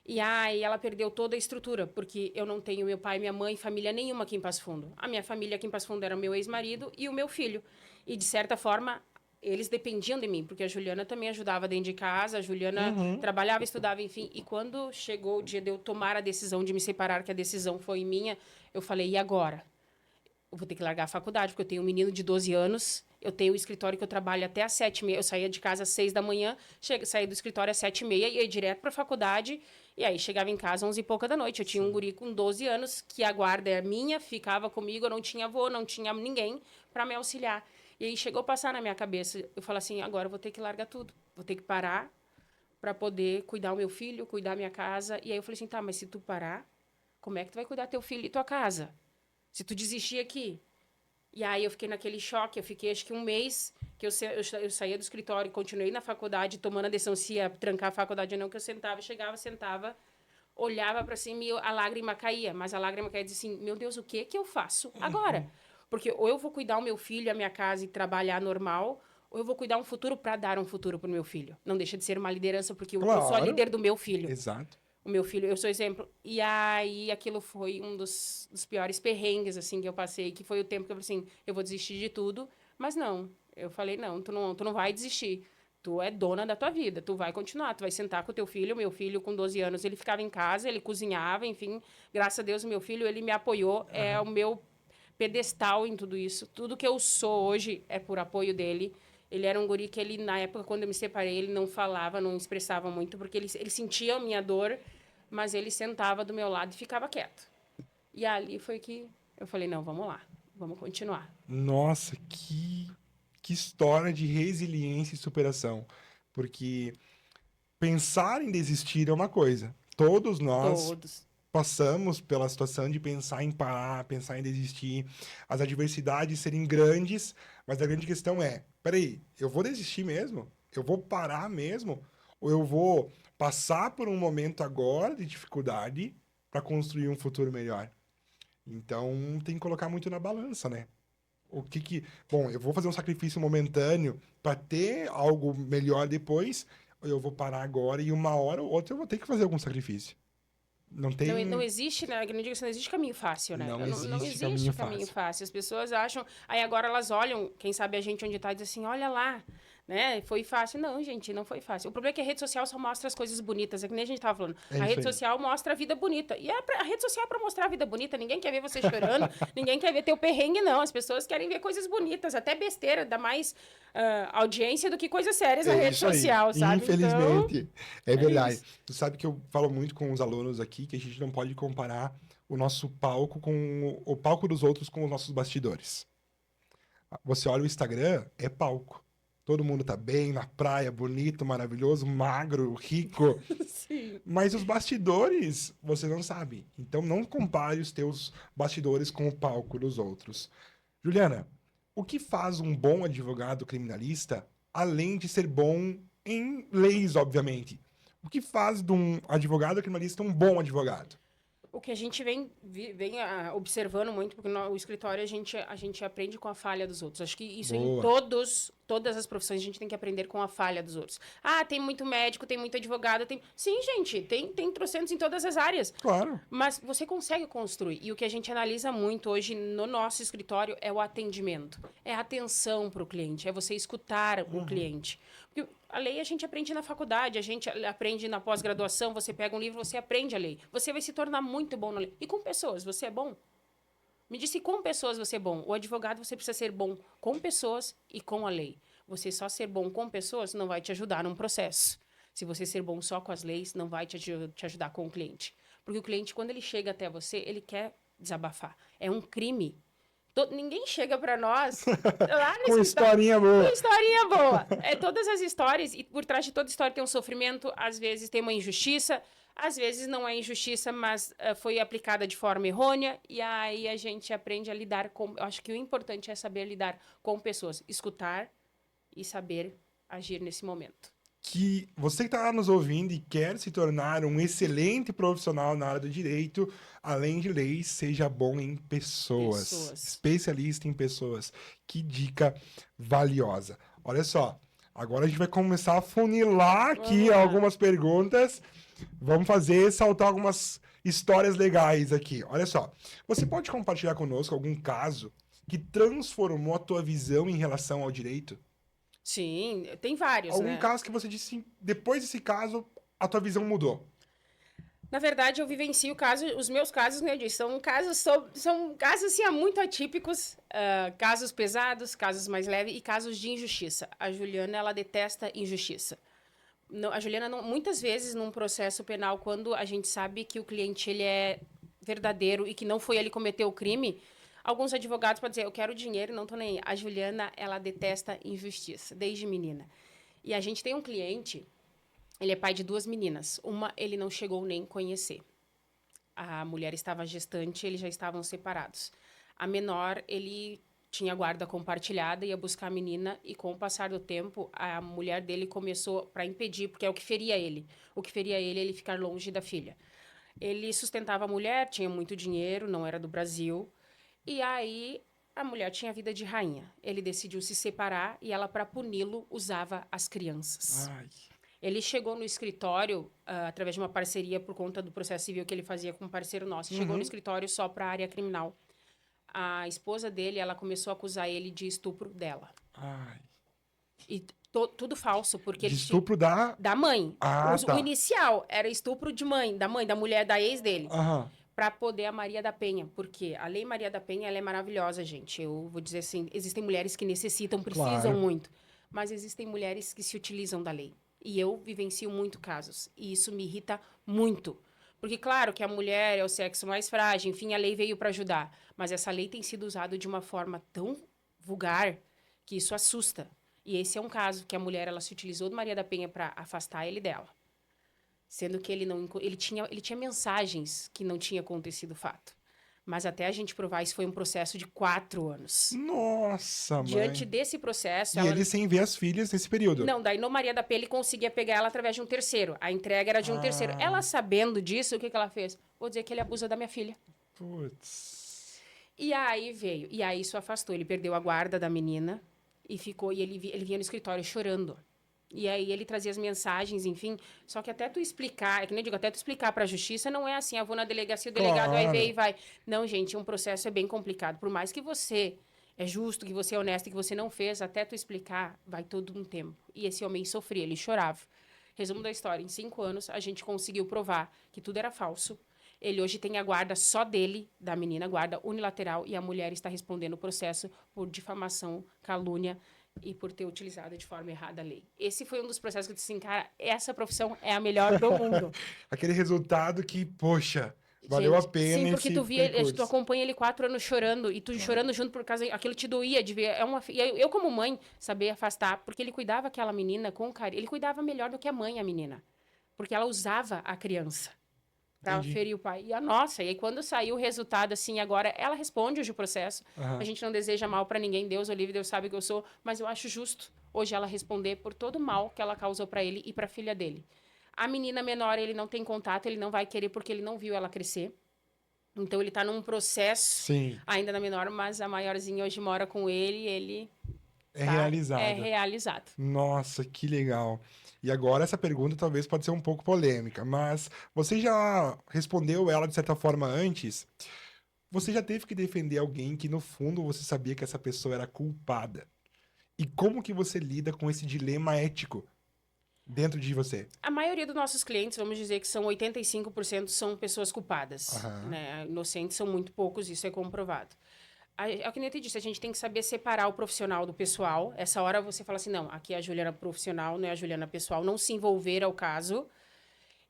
E aí ela perdeu toda a estrutura, porque eu não tenho meu pai, minha mãe, família nenhuma aqui em Passo Fundo. A minha família aqui em Passo Fundo era o meu ex-marido e o meu filho. E, de certa forma, eles dependiam de mim, porque a Juliana também ajudava dentro de casa, a Juliana trabalhava, estudava, enfim. E quando chegou o dia de eu tomar a decisão de me separar, que a decisão foi minha, eu falei, e agora? Eu vou ter que largar a faculdade, porque eu tenho um menino de 12 anos Eu tenho o escritório que eu trabalho até às 7h30. Eu saía de casa às 6 da manhã, saía do escritório às 7h30 e ia direto para a faculdade. E aí chegava em casa às 11h e pouca da noite. Eu tinha um guri com 12 anos, que a guarda é minha, ficava comigo, eu não tinha avô, não tinha ninguém para me auxiliar. E aí chegou a passar na minha cabeça. Eu falei assim, agora eu vou ter que largar tudo. Vou ter que parar para poder cuidar o meu filho, cuidar minha casa. E aí eu falei assim, tá, mas se tu parar, como é que tu vai cuidar teu filho e tua casa? Se tu desistir aqui. E aí eu fiquei naquele choque, eu fiquei acho que um mês que eu saía do escritório e continuei na faculdade, tomando a decisão se ia trancar a faculdade ou não, que eu sentava, olhava para cima e a lágrima caía. Mas a lágrima caía e dizia assim, meu Deus, o que eu faço agora? Porque ou eu vou cuidar o meu filho, a minha casa e trabalhar normal, ou eu vou cuidar um futuro para dar um futuro para o meu filho. Não deixa de ser uma liderança, porque eu sou a líder do meu filho. Exato. O meu filho, eu sou exemplo. E aí, aquilo foi um dos piores perrengues, assim, que eu passei, que foi o tempo que eu falei assim, eu vou desistir de tudo. Mas não, eu falei, não, tu não vai desistir. Tu é dona da tua vida, tu vai continuar, tu vai sentar com o teu filho. Meu filho, com 12 anos, ele ficava em casa, ele cozinhava, enfim. Graças a Deus, o meu filho, ele me apoiou, é o meu pedestal em tudo isso. Tudo que eu sou hoje é por apoio dele. Ele era um guri que ele, na época, quando eu me separei, ele não falava, não expressava muito, porque ele sentia a minha dor, mas ele sentava do meu lado e ficava quieto. E ali foi que eu falei, não, vamos lá, vamos continuar. Nossa, que história de resiliência e superação. Porque pensar em desistir é uma coisa. Todos nós Todos. passamos pela situação de pensar em parar, pensar em desistir, as adversidades serem grandes, mas a grande questão é, peraí, eu vou desistir mesmo? Eu vou parar mesmo? Ou eu vou passar por um momento agora de dificuldade para construir um futuro melhor? Então, tem que colocar muito na balança, né? Bom, eu vou fazer um sacrifício momentâneo para ter algo melhor depois, ou eu vou parar agora e uma hora ou outra eu vou ter que fazer algum sacrifício. Não Não tem. existe, né? Que nem digo assim, não existe caminho fácil, né? Não Não existe existe caminho caminho fácil. fácil. As pessoas acham. Aí agora elas olham, quem sabe a gente onde tá, e diz assim: olha lá, né? Foi fácil. Não, gente, não foi fácil. O problema é que a rede social só mostra as coisas bonitas. É que nem a gente tava falando. É A isso rede aí. social mostra a vida bonita. E a rede social é pra mostrar a vida bonita. Ninguém quer ver você chorando, ninguém quer ver teu perrengue, não. As pessoas querem ver coisas bonitas, até besteira, dá mais audiência do que coisas sérias na É rede isso aí. social, sabe? Então, Infelizmente, é é verdade. isso. Tu sabe que eu falo muito com os alunos aqui que a gente não pode comparar o nosso palco com o palco dos outros com os nossos bastidores. Você olha o Instagram, é palco. Todo mundo tá bem, na praia, bonito, maravilhoso, magro, rico. Sim. Mas os bastidores, você não sabe. Então não compare os teus bastidores com o palco dos outros. Juliana, o que faz um bom advogado criminalista, além de ser bom em leis, obviamente? O que faz de um advogado criminalista um bom advogado? O que a gente vem observando muito, porque no escritório a gente aprende com a falha dos outros. Acho que isso em Boa. todas as profissões a gente tem que aprender com a falha dos outros. Ah, tem muito médico, tem muito advogado, tem... Sim, gente, tem trocentos em todas as áreas. Claro. Mas você consegue construir. E o que a gente analisa muito hoje no nosso escritório é o atendimento. É a atenção para o cliente, é você escutar o cliente. Porque a lei a gente aprende na faculdade, a gente aprende na pós-graduação, você pega um livro, você aprende a lei. Você vai se tornar muito bom na lei. E com pessoas, você é bom? Me disse com pessoas você é bom. O advogado você precisa ser bom com pessoas e com a lei. Você só ser bom com pessoas não vai te ajudar num processo. Se você ser bom só com as leis, não vai te ajudar com o cliente. Porque o cliente, quando ele chega até você, ele quer desabafar. É um crime. Ninguém chega para nós lá no Com escritório historinha boa. com historinha boa. É todas as histórias, e por trás de toda história tem um sofrimento, às vezes tem uma injustiça, às vezes não é injustiça, mas foi aplicada de forma errônea, e aí a gente aprende a lidar com... Eu acho que o importante é saber lidar com pessoas, escutar e saber agir nesse momento. Que você que está nos ouvindo e quer se tornar um excelente profissional na área do direito, além de leis, seja bom em pessoas. Especialista em pessoas. Que dica valiosa. Olha só, agora a gente vai começar a funilar aqui algumas perguntas. Vamos fazer saltar algumas histórias legais aqui. Olha só, você pode compartilhar conosco algum caso que transformou a tua visão em relação ao direito? Sim, tem vários, Algum né? caso que você disse, depois desse caso, a tua visão mudou? Na verdade, eu vivencio os meus casos, né, Edith, são casos assim, muito atípicos, casos pesados, casos mais leves e casos de injustiça. A Juliana, ela detesta injustiça. A Juliana, muitas vezes, num processo penal, quando a gente sabe que o cliente ele é verdadeiro e que não foi ele que cometeu o crime, alguns advogados podem dizer, eu quero dinheiro, não tô nem aí. A Juliana, ela detesta injustiça, desde menina. E a gente tem um cliente, ele é pai de 2 meninas. Uma, ele não chegou nem a conhecer. A mulher estava gestante, eles já estavam separados. A menor, ele tinha guarda compartilhada, ia buscar a menina e com o passar do tempo, a mulher dele começou para impedir, porque é o que feria ele. O que feria ele é ele ficar longe da filha. Ele sustentava a mulher, tinha muito dinheiro, não era do Brasil. E aí a mulher tinha vida de rainha. Ele decidiu se separar e ela, para puni-lo, usava as crianças. Ai. Ele chegou no escritório, através de uma parceria por conta do processo civil que ele fazia com um parceiro nosso. Chegou no escritório só para a área criminal. A esposa dele, ela começou a acusar ele de estupro dela. Ai. E tudo falso, porque De ele estupro da... da mãe. Ah, O tá. inicial era estupro de mãe, da mulher, da ex dele. Aham. Para poder a Maria da Penha, porque a Lei Maria da Penha, ela é maravilhosa, gente. Eu vou dizer assim, existem mulheres que necessitam, precisam Claro. muito, mas existem mulheres que se utilizam da lei. E eu vivencio muito casos, e isso me irrita muito. Porque, claro, que a mulher é o sexo mais frágil, enfim, a lei veio para ajudar, mas essa lei tem sido usada de uma forma tão vulgar que isso assusta. E esse é um caso que a mulher, ela se utilizou de Maria da Penha para afastar ele dela. Sendo que ele tinha mensagens que não tinha acontecido o fato. Mas até a gente provar, isso foi um processo de 4 anos. Nossa, mãe. Diante desse processo... E ele sem ver as filhas nesse período. Não, daí no Maria da Penha ele conseguia pegar ela através de um terceiro. A entrega era de um terceiro. Ela sabendo disso, o que ela fez? Vou dizer que ele abusa da minha filha. Putz. E aí veio. E aí isso afastou. Ele perdeu a guarda da menina e ficou... E ele vinha no escritório chorando. E aí ele trazia as mensagens, enfim. Só que até tu explicar, é que nem eu digo, até tu explicar para a justiça, não é assim, eu vou na delegacia, o delegado aí vem e vai. Não, gente, um processo é bem complicado. Por mais que você é justo, que você é honesto, que você não fez, até tu explicar, vai todo um tempo. E esse homem sofria, ele chorava. Resumo da história, em 5 anos, a gente conseguiu provar que tudo era falso. Ele hoje tem a guarda só dele, da menina, guarda unilateral, e a mulher está respondendo o processo por difamação, calúnia, e por ter utilizado de forma errada a lei. Esse foi um dos processos que eu disse assim, cara, essa profissão é a melhor do mundo. Aquele resultado que, poxa, valeu a pena. Sim, porque esse tu via, percurso. tu acompanha ele 4 anos chorando, e tu chorando junto por causa, aquilo te doía de ver. E eu, como mãe, saber afastar, porque ele cuidava aquela menina com carinho, ele cuidava melhor do que a mãe, a menina. Porque ela usava a criança para ferir o pai. E a nossa, e aí quando saiu o resultado, assim, agora, ela responde hoje o processo. A gente não deseja mal para ninguém, Deus o livre, Deus sabe que eu sou, mas eu acho justo hoje ela responder por todo o mal que ela causou para ele e para a filha dele. A menina menor, ele não tem contato, ele não vai querer porque ele não viu ela crescer. Então, ele está num processo ainda na menor, mas a maiorzinha hoje mora com ele é realizado. É realizado. Nossa, que legal. E agora essa pergunta talvez pode ser um pouco polêmica, mas você já respondeu ela de certa forma antes? Você já teve que defender alguém que no fundo você sabia que essa pessoa era culpada? E como que você lida com esse dilema ético dentro de você? A maioria dos nossos clientes, vamos dizer que são 85% são pessoas culpadas, né? Inocentes são muito poucos, isso é comprovado. É o que nem eu te disse, a gente tem que saber separar o profissional do pessoal. Essa hora você fala assim, não, aqui é a Juliana profissional, não é a Juliana pessoal. Não se envolver ao caso.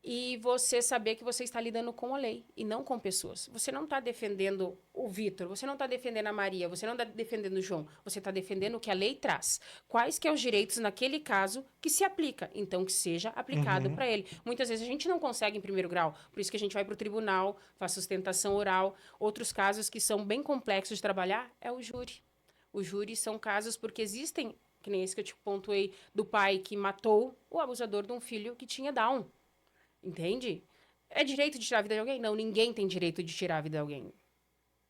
E você saber que você está lidando com a lei e não com pessoas. Você não está defendendo o Vitor, você não está defendendo a Maria, você não está defendendo o João. Você está defendendo o que a lei traz. Quais que são os direitos naquele caso que se aplica. Então, que seja aplicado para ele. Muitas vezes a gente não consegue em primeiro grau. Por isso que a gente vai para o tribunal, faz sustentação oral. Outros casos que são bem complexos de trabalhar é o júri. O júri são casos porque existem, que nem esse que eu te pontuei, do pai que matou o abusador de um filho que tinha Down. Entende? É direito de tirar a vida de alguém? Não, ninguém tem direito de tirar a vida de alguém.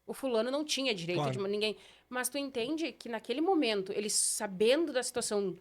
O fulano não tinha direito de ninguém. Mas tu entende que naquele momento, ele sabendo da situação,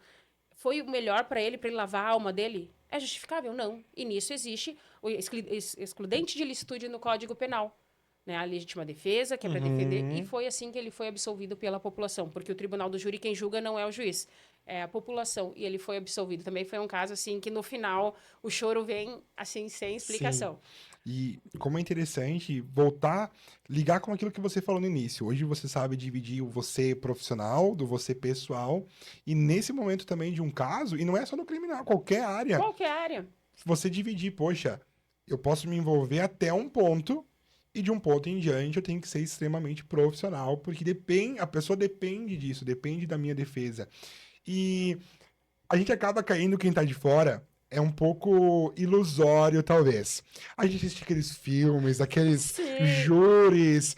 foi o melhor para ele lavar a alma dele? É justificável? Não. E nisso existe o excludente de licitude no Código Penal. Né? A legítima defesa, que é para defender. E foi assim que ele foi absolvido pela população. Porque o tribunal do júri, quem julga não é o juiz. é a população. E ele foi absolvido. Também foi um caso, assim, que no final o choro vem, assim, sem explicação. E como é interessante voltar, ligar com aquilo que você falou no início. Hoje você sabe dividir o você profissional do você pessoal. E nesse momento também de um caso, e não é só no criminal, qualquer área, Qualquer área. você dividir, poxa, eu posso me envolver até um ponto, e de um ponto em diante eu tenho que ser extremamente profissional, porque a pessoa depende disso, depende da minha defesa. E a gente acaba caindo, quem tá de fora, é um pouco ilusório, talvez. A gente assiste aqueles filmes, aqueles Sim. júris.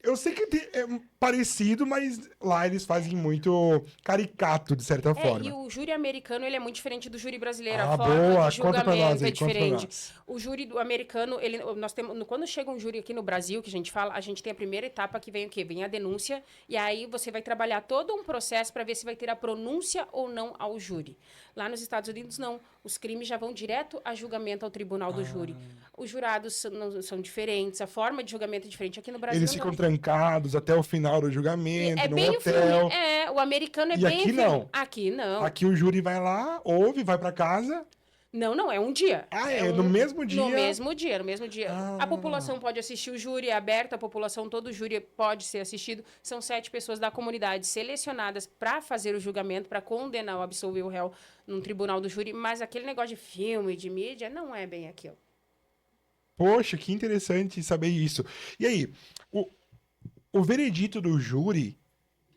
Eu sei que é parecido, mas lá eles fazem muito caricato, de certa E forma. o júri americano, ele é muito diferente do júri brasileiro. A Ah, forma de boa! Conta pra nós julgamento é aí, conta pra diferente. nós. O júri do americano, nós temos, quando chega um júri aqui no Brasil, que a gente fala, a gente tem a primeira etapa que vem o quê? Vem a denúncia, e aí você vai trabalhar todo um processo para ver se vai ter a pronúncia ou não ao júri. Lá nos Estados Unidos, não. Os crimes já vão direto a julgamento ao tribunal do júri. Os jurados são diferentes, a forma de julgamento é diferente. Aqui no Brasil, Eles ficam não. trancados até o final do julgamento, É num bem o filme. hotel. O americano é E bem aqui o filme. não. Aqui não. Aqui o júri vai lá, ouve, vai pra casa. Não, não, é um dia. Ah, É é? No mesmo dia? No mesmo dia, no mesmo dia. A Ah, população pode assistir o júri, é aberto, a população, todo o júri pode ser assistido. São 7 pessoas da comunidade selecionadas para fazer o julgamento, para condenar ou absolver o réu num tribunal do júri, mas aquele negócio de filme, de mídia, não é bem aquilo. poxa, que interessante saber isso. E aí, o, o veredito do júri,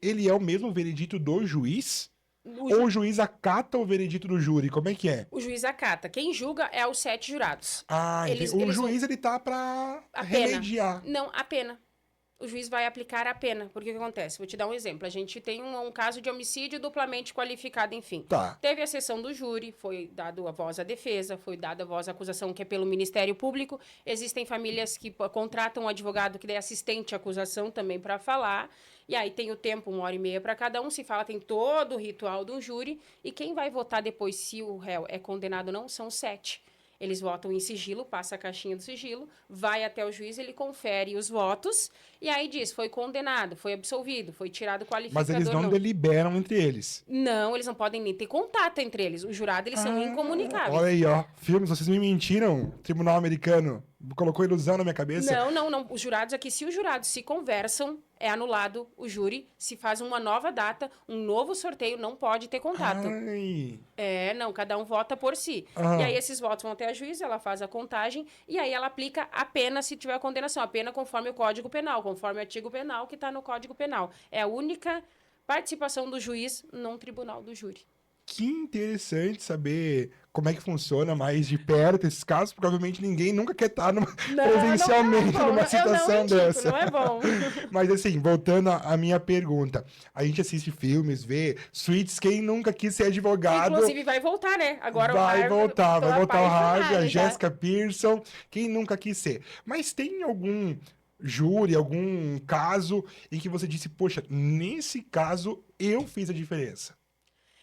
ele é o mesmo veredito do juiz? O, Ou ju- o juiz acata o veredito do júri? Como é que é? o juiz acata. Quem julga é os 7 jurados. Ah, entendi. Eles, O eles vão. juiz, ele tá pra A pena. remediar. Não, a pena. O juiz vai aplicar a pena. Porque o que acontece? Vou te dar um exemplo. A gente tem um caso de homicídio duplamente qualificado, enfim. Tá. Teve a sessão do júri, foi dado a voz à defesa, foi dada a voz à acusação, que é pelo Ministério Público. Existem famílias que contratam um advogado que é assistente à acusação também para falar. E aí tem o tempo, 1h30 para cada um. Se fala, tem todo o ritual do júri. E quem vai votar depois se o réu é condenado ou não são 7. Eles votam em sigilo, passa a caixinha do sigilo, vai até o juiz, ele confere os votos e aí diz, foi condenado, foi absolvido, foi tirado o Mas eles qualificador, não não. deliberam entre eles. Não, eles não podem nem ter contato entre eles. O jurado, eles são incomunicáveis. Olha aí, ó. Filmes, vocês me mentiram. Tribunal americano colocou ilusão na minha cabeça. Não, não, não. Os jurados aqui, se os jurados se conversam, é anulado o júri, se faz uma nova data, um novo sorteio, não pode ter contato. Ai. Não, cada um vota por si. Ah. E aí esses votos vão até a juíza, ela faz a contagem e aí ela aplica a pena se tiver a condenação. A pena conforme o Código Penal, conforme o artigo penal que está no Código Penal. É a única participação do juiz num tribunal do júri. Que interessante saber como é que funciona mais de perto esses casos. Provavelmente ninguém nunca quer estar presencialmente não é bom. numa situação eu não indico, dessa. não é bom. Mas assim, voltando à minha pergunta. A gente assiste filmes, vê Suits, quem nunca quis ser advogado. Inclusive vai voltar, né? Agora Vai voltar o Harvey, a já. Jessica Pearson, quem nunca quis ser. Mas tem algum júri, algum caso em que você disse, poxa, nesse caso eu fiz a diferença?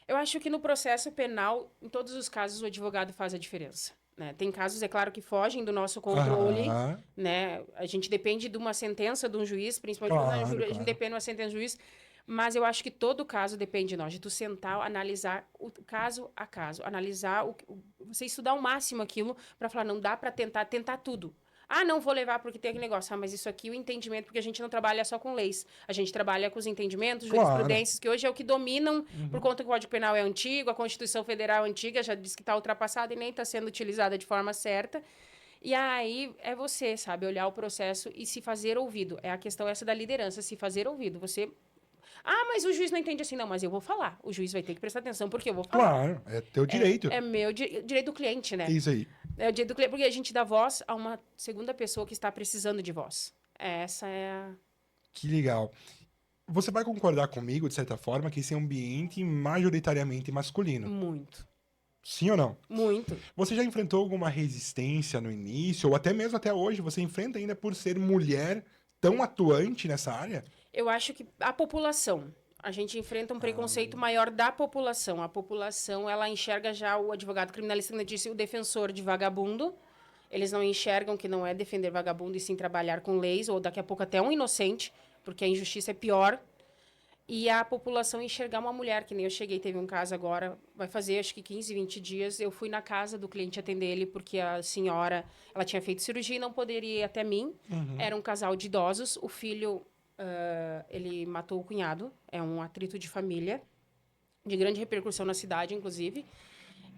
Eu acho que no processo penal, em todos os casos, o advogado faz a diferença. Né? Tem casos, é claro, que fogem do nosso controle. Aham. Né? A gente depende de uma sentença de um juiz, principalmente Claro, quando a gente claro. depende de uma sentença do juiz. Mas eu acho que todo caso depende de nós, de tu sentar, analisar o caso a caso, analisar, você estudar ao máximo aquilo para falar, não dá para tentar tudo. Ah, não vou levar porque tem aquele negócio. Ah, mas isso aqui, o entendimento, porque a gente não trabalha só com leis. A gente trabalha com os entendimentos, Claro. jurisprudências, que hoje é o que dominam, por conta que o Código Penal é antigo, a Constituição Federal é antiga, já diz que está ultrapassada e nem está sendo utilizada de forma certa. E aí é você, sabe, olhar o processo e se fazer ouvido. É a questão essa da liderança, se fazer ouvido. Você... Ah, mas o juiz não entende assim. Não, mas eu vou falar. O juiz vai ter que prestar atenção, porque eu vou falar. Claro, é teu direito. É meu direito do cliente, né? Isso aí. É o direito do cliente, porque a gente dá voz a uma segunda pessoa que está precisando de voz. Essa é a... Que legal. Você vai concordar comigo, de certa forma, que esse ambiente majoritariamente masculino? Muito. Sim ou não? Muito. Você já enfrentou alguma resistência no início, ou até mesmo até hoje, você enfrenta ainda por ser mulher tão atuante nessa área? Eu acho que a população, a gente enfrenta um preconceito maior da população. A população, ela enxerga já o advogado criminalista, como eu disse, o defensor de vagabundo. Eles não enxergam que não é defender vagabundo e sim trabalhar com leis, ou daqui a pouco até um inocente, porque a injustiça é pior. e a população enxergar uma mulher, que nem eu cheguei, teve um caso agora, vai fazer acho que 15, 20 dias, eu fui na casa do cliente atender ele, porque a senhora, ela tinha feito cirurgia e não poderia ir até mim, era um casal de idosos, o filho, ele matou o cunhado, é um atrito de família, de grande repercussão na cidade, inclusive,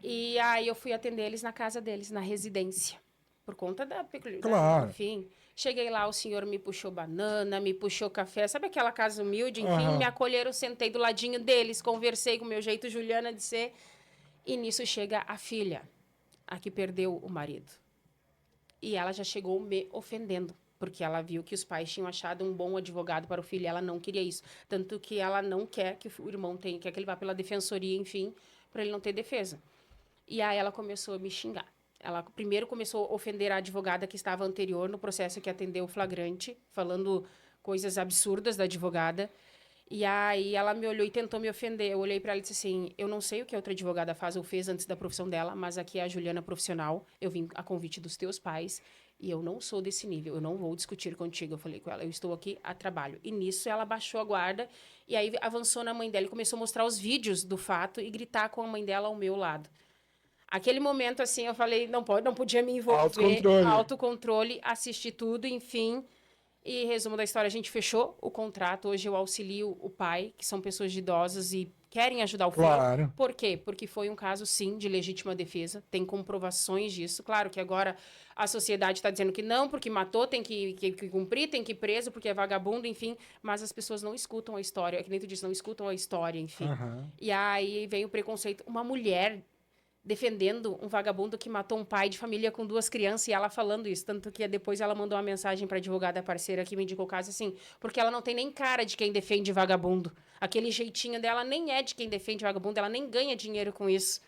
e aí eu fui atender eles na casa deles, na residência, por conta da peculiaridade, Claro. enfim. Cheguei lá, o senhor me puxou banana, me puxou café, sabe aquela casa humilde? Enfim, Aham. me acolheram, sentei do ladinho deles, conversei com o meu jeito Juliana de ser. E nisso chega a filha, a que perdeu o marido. E ela já chegou me ofendendo, porque ela viu que os pais tinham achado um bom advogado para o filho e ela não queria isso. Tanto que ela não quer que o irmão tenha, quer que ele vá pela defensoria, enfim, para ele não ter defesa. E aí ela começou a me xingar. Ela primeiro começou a ofender a advogada que estava anterior no processo que atendeu o flagrante, falando coisas absurdas da advogada. E aí ela me olhou e tentou me ofender. Eu olhei para ela e disse assim: eu não sei o que a outra advogada faz ou fez antes da profissão dela, mas aqui é a Juliana profissional. Eu vim a convite dos teus pais e eu não sou desse nível. Eu não vou discutir contigo. Eu falei com ela: eu estou aqui a trabalho. E nisso ela baixou a guarda e aí avançou na mãe dela e começou a mostrar os vídeos do fato e gritar com a mãe dela ao meu lado. Aquele momento, assim, eu falei, não pode, não podia me envolver, Autocontrole. autocontrole, assisti tudo, enfim. E resumo da história, a gente fechou o contrato. Hoje eu auxilio o pai, que são pessoas de idosas e querem ajudar o filho. Claro. Por quê? Porque foi um caso, sim, de legítima defesa. Tem comprovações disso. Claro que agora a sociedade está dizendo que não, porque matou, tem que cumprir, tem que ir preso, porque é vagabundo, enfim. Mas as pessoas não escutam a história. É que nem tu disse, não escutam a história, enfim. Aham. E aí vem o preconceito. Uma mulher defendendo um vagabundo que matou um pai de família com 2 crianças e ela falando isso. Tanto que depois ela mandou uma mensagem para a advogada parceira que me indicou o caso assim, porque ela não tem nem cara de quem defende vagabundo. Aquele jeitinho dela nem é de quem defende vagabundo, ela nem ganha dinheiro com isso.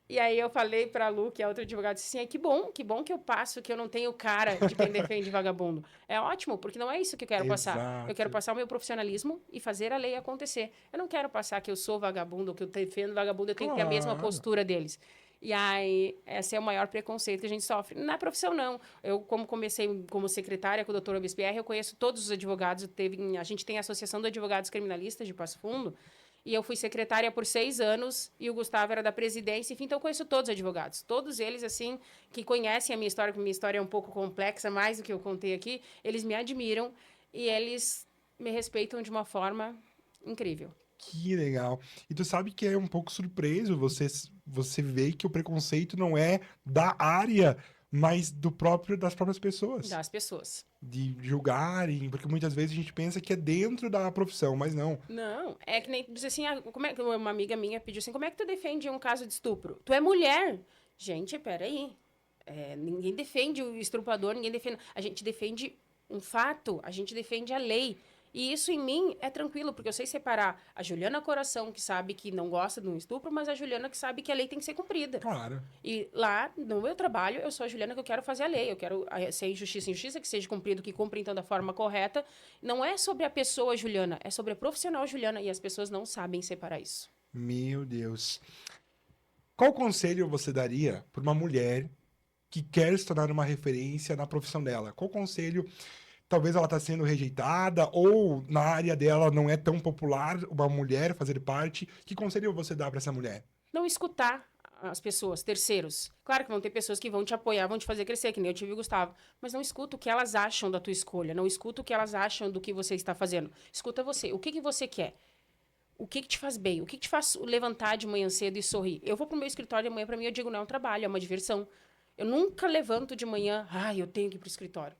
E aí eu falei para a Lu, que é outra advogada, disse assim, que bom que eu passo, que eu não tenho cara de quem defende vagabundo. É ótimo, porque não é isso que eu quero passar. Eu quero Exato. passar o meu profissionalismo e fazer a lei acontecer. Eu não quero passar que eu sou vagabundo, ou que eu defendo vagabundo, eu tenho que ter a mesma Claro. postura deles. E aí, esse é o maior preconceito que a gente sofre. Na profissão, não. Eu, como comecei como secretária com o doutor BSBR, eu conheço todos os advogados. A gente tem a Associação de Advogados Criminalistas de Passo Fundo, e eu fui secretária por 6 anos, e o Gustavo era da presidência, enfim, então eu conheço todos os advogados. Todos eles, assim, que conhecem a minha história, porque minha história é um pouco complexa, mais do que eu contei aqui, eles me admiram e eles me respeitam de uma forma incrível. Que legal. E tu sabe que é um pouco surpreso você ver que o preconceito não é da área, mas das próprias pessoas. Das pessoas. De julgarem, porque muitas vezes a gente pensa que é dentro da profissão, mas não. Não, é que nem diz assim, como é que uma amiga minha pediu assim, como é que tu defende um caso de estupro? Tu é mulher. Gente, peraí. Ninguém defende o estuprador, ninguém defende. A gente defende um fato, a gente defende a lei. E isso em mim é tranquilo, porque eu sei separar a Juliana Coração, que sabe que não gosta de um estupro, mas a Juliana que sabe que a lei tem que ser cumprida. Claro. E lá, no meu trabalho, eu sou a Juliana que eu quero fazer a lei. Eu quero ser injustiça, que seja cumprido, que cumpra então da forma correta. Não é sobre a pessoa, Juliana, é sobre a profissional Juliana. E as pessoas não sabem separar isso. Meu Deus. Qual conselho você daria para uma mulher que quer se tornar uma referência na profissão dela? Qual conselho? Talvez ela está sendo rejeitada ou na área dela não é tão popular uma mulher fazer parte. Que conselho você dá para essa mulher? Não escutar as pessoas, terceiros. Claro que vão ter pessoas que vão te apoiar, vão te fazer crescer, que nem eu tive o Gustavo. Mas não escuta o que elas acham da tua escolha. Não escuta o que elas acham do que você está fazendo. Escuta você. O que, que você quer? O que, que te faz bem? O que, que te faz levantar de manhã cedo e sorrir? Eu vou pro meu escritório de manhã, para mim, eu digo, não é um trabalho, é uma diversão. Eu nunca levanto de manhã, eu tenho que ir pro escritório.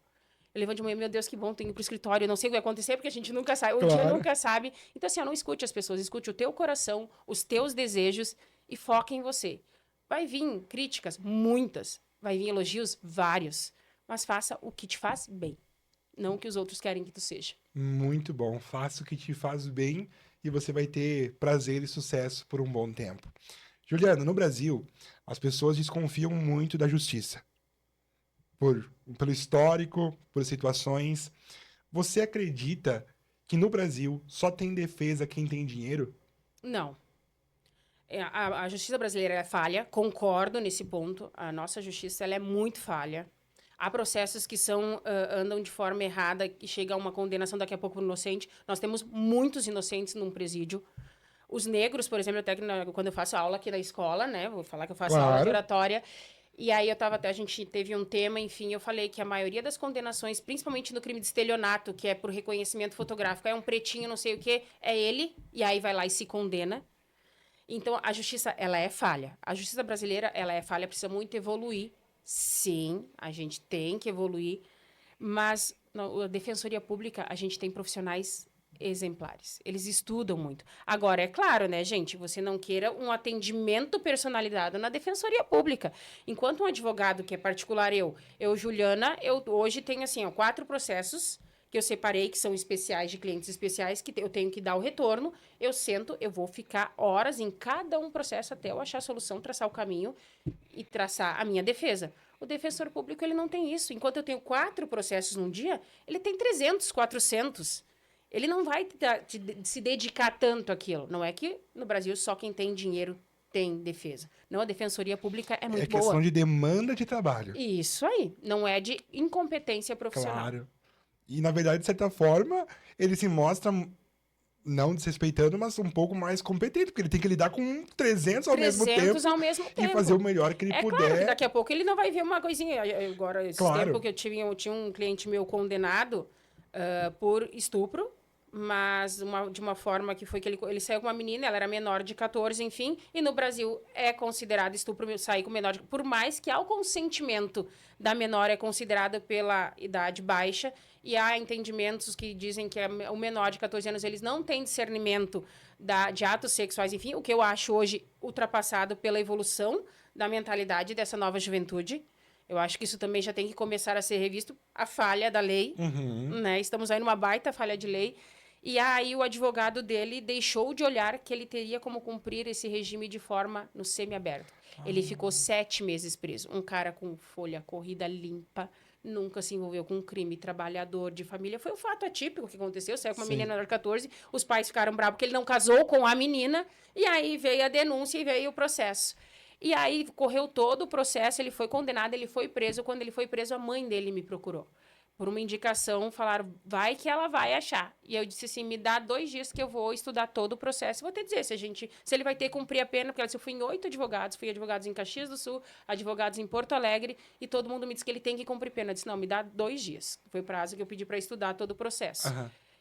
Eu levanto de manhã, meu Deus, que bom, tenho que ir pro escritório. Eu não sei o que vai acontecer, porque a gente nunca sabe. O dia Claro. nunca sabe. Então, assim, não escute as pessoas. Escute o teu coração, os teus desejos e foque em você. Vai vir críticas, muitas. Vai vir elogios, vários. Mas faça o que te faz bem. Não o que os outros querem que tu seja. Muito bom. Faça o que te faz bem e você vai ter prazer e sucesso por um bom tempo. Juliana, no Brasil, as pessoas desconfiam muito da justiça. Pelo histórico, por situações. Você acredita que no Brasil só tem defesa quem tem dinheiro? Não. A justiça brasileira é falha, concordo nesse ponto. A nossa justiça ela é muito falha. Há processos que andam de forma errada, que chega a uma condenação daqui a pouco por inocente. Nós temos muitos inocentes num presídio. Os negros, por exemplo, até que quando eu faço aula aqui na escola, né? Vou falar que eu faço aula de oratória. E aí a gente teve um tema, enfim, eu falei que a maioria das condenações, principalmente no crime de estelionato, que é por reconhecimento fotográfico, é um pretinho, não sei o quê, é ele, e aí vai lá e se condena. Então, a justiça, ela é falha. A justiça brasileira, ela é falha, precisa muito evoluir. Sim, a gente tem que evoluir, mas na Defensoria Pública, a gente tem profissionais exemplares. Eles estudam muito. Agora, é claro, né, gente, você não queira um atendimento personalizado na Defensoria Pública. Enquanto um advogado que é particular, Juliana, eu hoje tenho, assim, 4 processos que eu separei, que são especiais, de clientes especiais, que eu tenho que dar o retorno. Eu sento, eu vou ficar horas em cada um processo até eu achar a solução, traçar o caminho e traçar a minha defesa. O defensor público, ele não tem isso. Enquanto eu tenho 4 processos num dia, ele tem 300, 400. Ele não vai se dedicar tanto àquilo. Não é que no Brasil só quem tem dinheiro tem defesa. Não, a defensoria pública é muito boa. É questão de demanda de trabalho. Isso aí. Não é de incompetência profissional. Claro. E, na verdade, de certa forma, ele se mostra, não desrespeitando, mas um pouco mais competente, porque ele tem que lidar com 300 ao mesmo tempo. E fazer o melhor que ele puder. Claro que daqui a pouco ele não vai ver uma coisinha. Agora, esse tempo que eu tinha um cliente meu condenado por estupro, mas de uma forma que foi que ele saiu com uma menina, ela era menor de 14, enfim, e no Brasil é considerado estupro sair com menor por mais que ao consentimento da menor é considerado pela idade baixa, e há entendimentos que dizem que o menor de 14 anos, eles não têm discernimento de atos sexuais, enfim, o que eu acho hoje ultrapassado pela evolução da mentalidade dessa nova juventude. Eu acho que isso também já tem que começar a ser revisto, a falha da lei, né? Estamos aí numa baita falha de lei. E aí o advogado dele deixou de olhar que ele teria como cumprir esse regime de forma no semiaberto. Ele ficou 7 meses preso. Um cara com folha corrida limpa, nunca se envolveu com um crime, trabalhador de família. Foi um fato atípico que aconteceu. Saiu com uma menina de 14, os pais ficaram bravos porque ele não casou com a menina, e aí veio a denúncia e veio o processo. E aí correu todo o processo, ele foi condenado, ele foi preso. Quando ele foi preso, a mãe dele me procurou. Por uma indicação, falaram, vai que ela vai achar. E eu disse assim, me dá 2 dias que eu vou estudar todo o processo. Vou te dizer se ele vai ter que cumprir a pena, porque eu fui em 8 advogados, fui advogados em Caxias do Sul, advogados em Porto Alegre, e todo mundo me disse que ele tem que cumprir pena. Eu disse, não, me dá 2 dias. Foi o prazo que eu pedi para estudar todo o processo.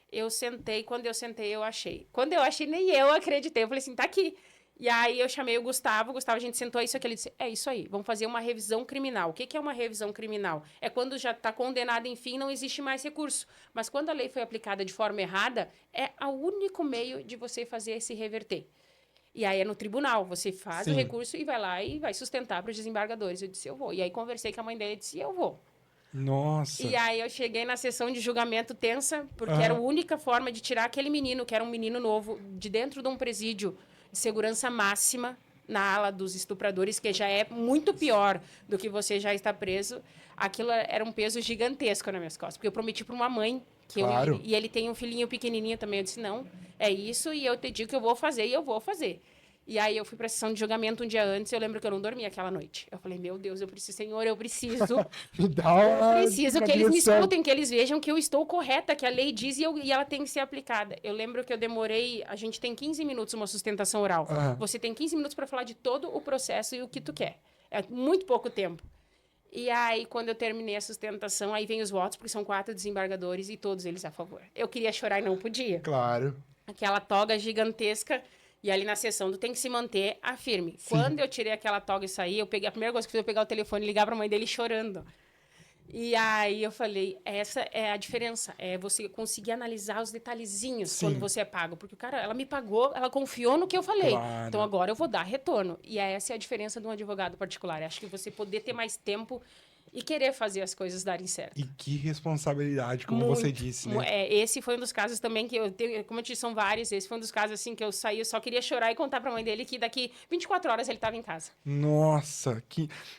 Eu sentei, quando eu sentei, eu achei. Quando eu achei, nem eu acreditei. Eu falei assim, tá aqui. E aí eu chamei o Gustavo, a gente sentou isso aqui, ele disse, é isso aí, vamos fazer uma revisão criminal. O que é uma revisão criminal? É quando já está condenado, enfim, não existe mais recurso. Mas quando a lei foi aplicada de forma errada, é o único meio de você fazer se reverter. E aí é no tribunal, você faz o recurso e vai lá e vai sustentar para os desembargadores. Eu disse, eu vou. E aí conversei com a mãe dele e disse, eu vou. Nossa. E aí eu cheguei na sessão de julgamento tensa, porque era a única forma de tirar aquele menino, que era um menino novo, de dentro de um presídio, de segurança máxima na ala dos estupradores, que já é muito pior do que você já está preso. Aquilo era um peso gigantesco nas minhas costas, porque eu prometi para uma mãe que e ele tem um filhinho pequenininho também. Eu disse, não, é isso, e eu te digo que eu vou fazer, e eu vou fazer. E aí eu fui para a sessão de julgamento um dia antes, eu lembro que eu não dormi aquela noite. Eu falei, meu Deus, Senhor, eu preciso. Eu preciso que eles me escutem, que eles vejam que eu estou correta, que a lei diz e ela tem que ser aplicada. Eu lembro que eu demorei, a gente tem 15 minutos uma sustentação oral. Você tem 15 minutos para falar de todo o processo e o que tu quer. É muito pouco tempo. E aí, quando eu terminei a sustentação, aí vem os votos, porque são 4 desembargadores e todos eles a favor. Eu queria chorar e não podia. Claro. Aquela toga gigantesca. E ali na sessão, tu tem que se manter firme. Quando eu tirei aquela toga e saí, a primeira coisa que eu fiz foi pegar o telefone e ligar para a mãe dele chorando. E aí eu falei, essa é a diferença. É você conseguir analisar os detalhezinhos quando você é pago. Porque, cara, ela me pagou, ela confiou no que eu falei. Claro. Então agora eu vou dar retorno. E essa é a diferença de um advogado particular. Acho que você poder ter mais tempo e querer fazer as coisas darem certo. E que responsabilidade, como você disse, né? Esse foi um dos casos também que eu tenho, como eu disse, são vários. Esse foi um dos casos, assim, que eu saí, eu só queria chorar e contar pra mãe dele que daqui 24 horas ele estava em casa. Nossa,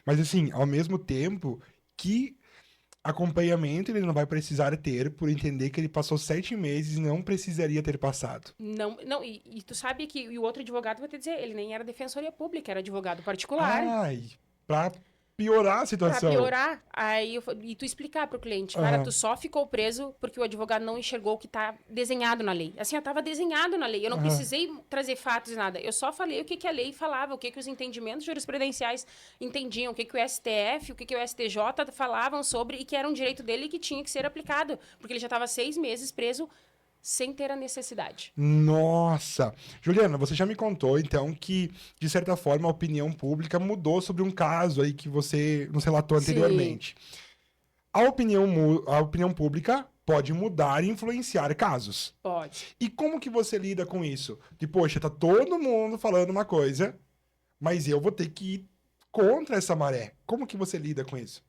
mas assim, ao mesmo tempo, que acompanhamento ele não vai precisar ter por entender que ele passou 7 meses e não precisaria ter passado. Não, e tu sabe que o outro advogado vai te dizer, ele nem era defensoria pública, era advogado particular. Ai, pra piorar a Pra situação. piorar, e tu explicar pro cliente, cara, Aham. tu só ficou preso porque o advogado não enxergou o que tá desenhado na lei. Assim, ó, tava desenhado na lei. Eu não Aham. precisei trazer fatos e nada. Eu só falei o que a lei falava, o que os entendimentos jurisprudenciais entendiam, o que o STF, o que o STJ falavam sobre e que era um direito dele e que tinha que ser aplicado. Porque ele já estava 6 meses preso sem ter a necessidade. Nossa! Juliana, você já me contou, então, que, de certa forma, a opinião pública mudou sobre um caso aí que você nos relatou Sim, anteriormente. A opinião pública pode mudar e influenciar casos. pode. E como que você lida com isso? De, poxa, tá todo mundo falando uma coisa, mas eu vou ter que ir contra essa maré. Como que você lida com isso?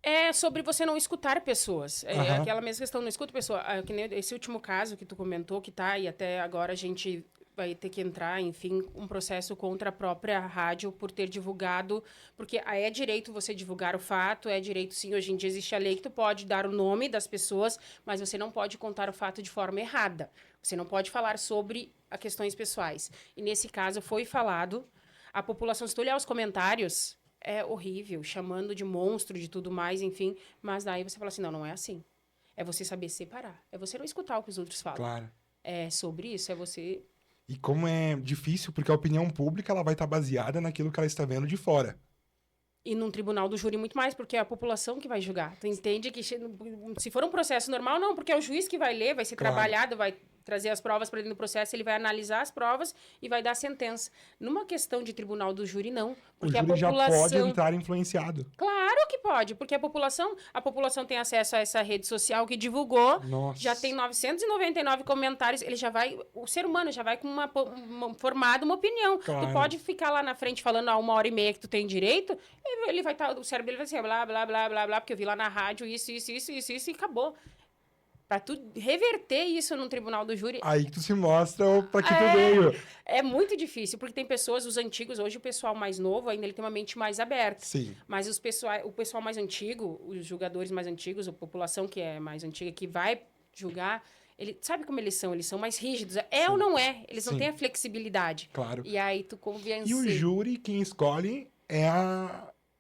É sobre você não escutar pessoas. É Aham, aquela mesma questão, não escuta pessoa. Que nem esse último caso que tu comentou, que tá, e até agora a gente vai ter que entrar, enfim, um processo contra a própria rádio por ter divulgado, porque é direito você divulgar o fato, é direito sim, hoje em dia existe a lei que tu pode dar o nome das pessoas, mas você não pode contar o fato de forma errada. Você não pode falar sobre as questões pessoais. E nesse caso foi falado, a população, se tu olhar os comentários, é horrível, chamando de monstro, de tudo mais, enfim. Mas daí você fala assim, não, não é assim. É você saber separar. É você não escutar o que os outros falam. claro. É sobre isso, é você... E como é difícil, porque a opinião pública ela vai estar baseada naquilo que ela está vendo de fora. E num tribunal do júri muito mais, porque é a população que vai julgar. Tu entende que se for um processo normal, não, porque é o juiz que vai ler, vai ser Claro. trabalhado, vai trazer as provas para dentro do processo, ele vai analisar as provas e vai dar a sentença. Numa questão de tribunal do júri, não, O porque a júri já pode população... entrar influenciado. Claro que pode, porque a população tem acesso a essa rede social que divulgou, já tem Nossa. 999 comentários, ele já vai, o ser humano já vai com formado uma opinião. Tu Claro. pode ficar lá na frente falando a 1 hora e meia que tu tem direito, e ele vai estar, o cérebro dele vai ser blá, blá, blá, blá, blá, porque eu vi lá na rádio isso, e acabou. Pra tu reverter isso num tribunal do júri, Aí que tu se mostra pra que tu é, veio. é muito difícil, porque tem pessoas, os antigos, hoje o pessoal mais novo ainda ele tem uma mente mais aberta. Sim. Mas o pessoal mais antigo, os julgadores mais antigos, a população que é mais antiga, que vai julgar, ele sabe como eles são? Eles são mais rígidos. É ou Sim. não é? Eles não Sim. têm a flexibilidade. Claro. E aí tu E o convence. júri, quem escolhe é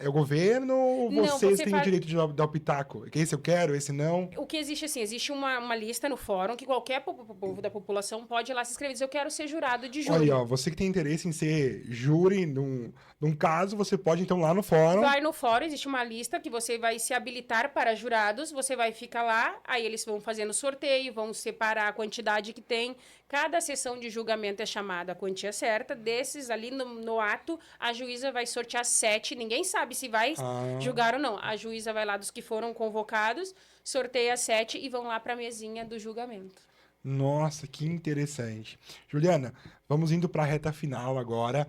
o governo ou Não, vocês você têm o faz. direito de dar o pitaco? Esse eu quero, esse não? O que existe assim, existe uma lista no fórum que qualquer povo da população pode ir lá se inscrever e dizer, eu quero ser jurado de Olha aí, júri. ó, você que tem interesse em ser júri num caso, você pode então lá no fórum. Vai no fórum, existe uma lista que você vai se habilitar para jurados, você vai ficar lá, aí eles vão fazendo sorteio, vão separar a quantidade que tem. Cada sessão de julgamento é chamada a quantia certa. Desses ali no ato, a juíza vai sortear 7. Ninguém sabe se vai Ah, julgar ou não. A juíza vai lá dos que foram convocados, sorteia 7 e vão lá para a mesinha do julgamento. nossa, que interessante. Juliana, vamos indo para a reta final agora.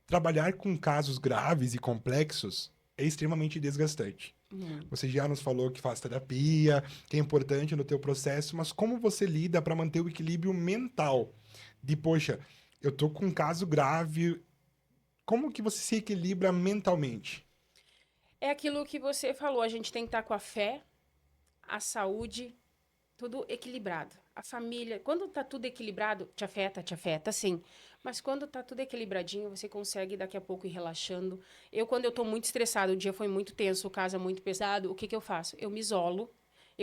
Trabalhar com casos graves e complexos é extremamente desgastante. Muito. Você já nos falou que faz terapia, que é importante no teu processo, mas como você lida para manter o equilíbrio mental? De, poxa, eu tô com um caso grave, como que você se equilibra mentalmente? É aquilo que você falou, a gente tem que estar com a fé, a saúde, tudo equilibrado. A família, quando tá tudo equilibrado, te afeta, sim. Mas quando tá tudo equilibradinho, você consegue daqui a pouco ir relaxando. Quando eu tô muito estressado, o dia foi muito tenso, o caso é muito pesado, o que que eu faço? Eu me isolo.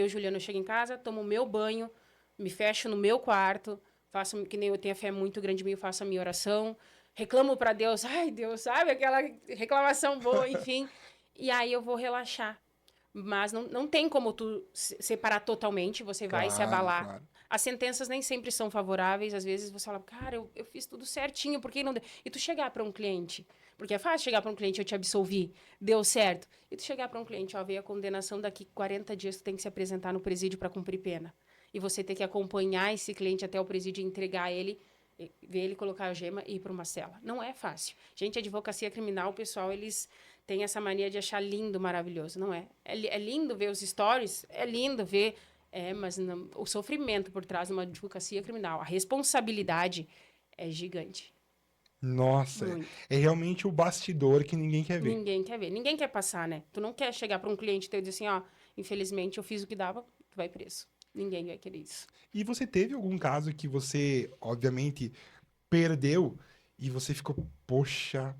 Juliana, eu chego em casa, tomo o meu banho, me fecho no meu quarto, faço, que nem eu tenho a fé muito grande em mim, eu faço a minha oração, reclamo para Deus, ai Deus, sabe? Aquela reclamação boa, enfim. E aí eu vou relaxar. Mas não tem como tu separar totalmente, você vai se Claro, abalar. claro. As sentenças nem sempre são favoráveis, às vezes você fala, cara, eu fiz tudo certinho, por que não deu? E tu chegar para um cliente, porque é fácil chegar para um cliente, eu te absolvi, deu certo. E tu chegar para um cliente, ó, veio a condenação, daqui 40 dias tu tem que se apresentar no presídio para cumprir pena. E você ter que acompanhar esse cliente até o presídio e entregar ele, ver ele colocar a gema e ir para uma cela. Não é fácil. Gente, a advocacia criminal, o pessoal, eles têm essa mania de achar lindo, maravilhoso. Não é. É lindo ver os stories, é lindo ver... mas não, o sofrimento por trás de uma advocacia criminal, a responsabilidade é gigante. Nossa, Muito. é realmente o bastidor que ninguém quer ver. Ninguém quer ver, ninguém quer passar, né? Tu não quer chegar para um cliente teu e dizer assim, ó, infelizmente eu fiz o que dava, tu vai preso. Ninguém vai querer isso. E você teve algum caso que você, obviamente, perdeu e você ficou, poxa,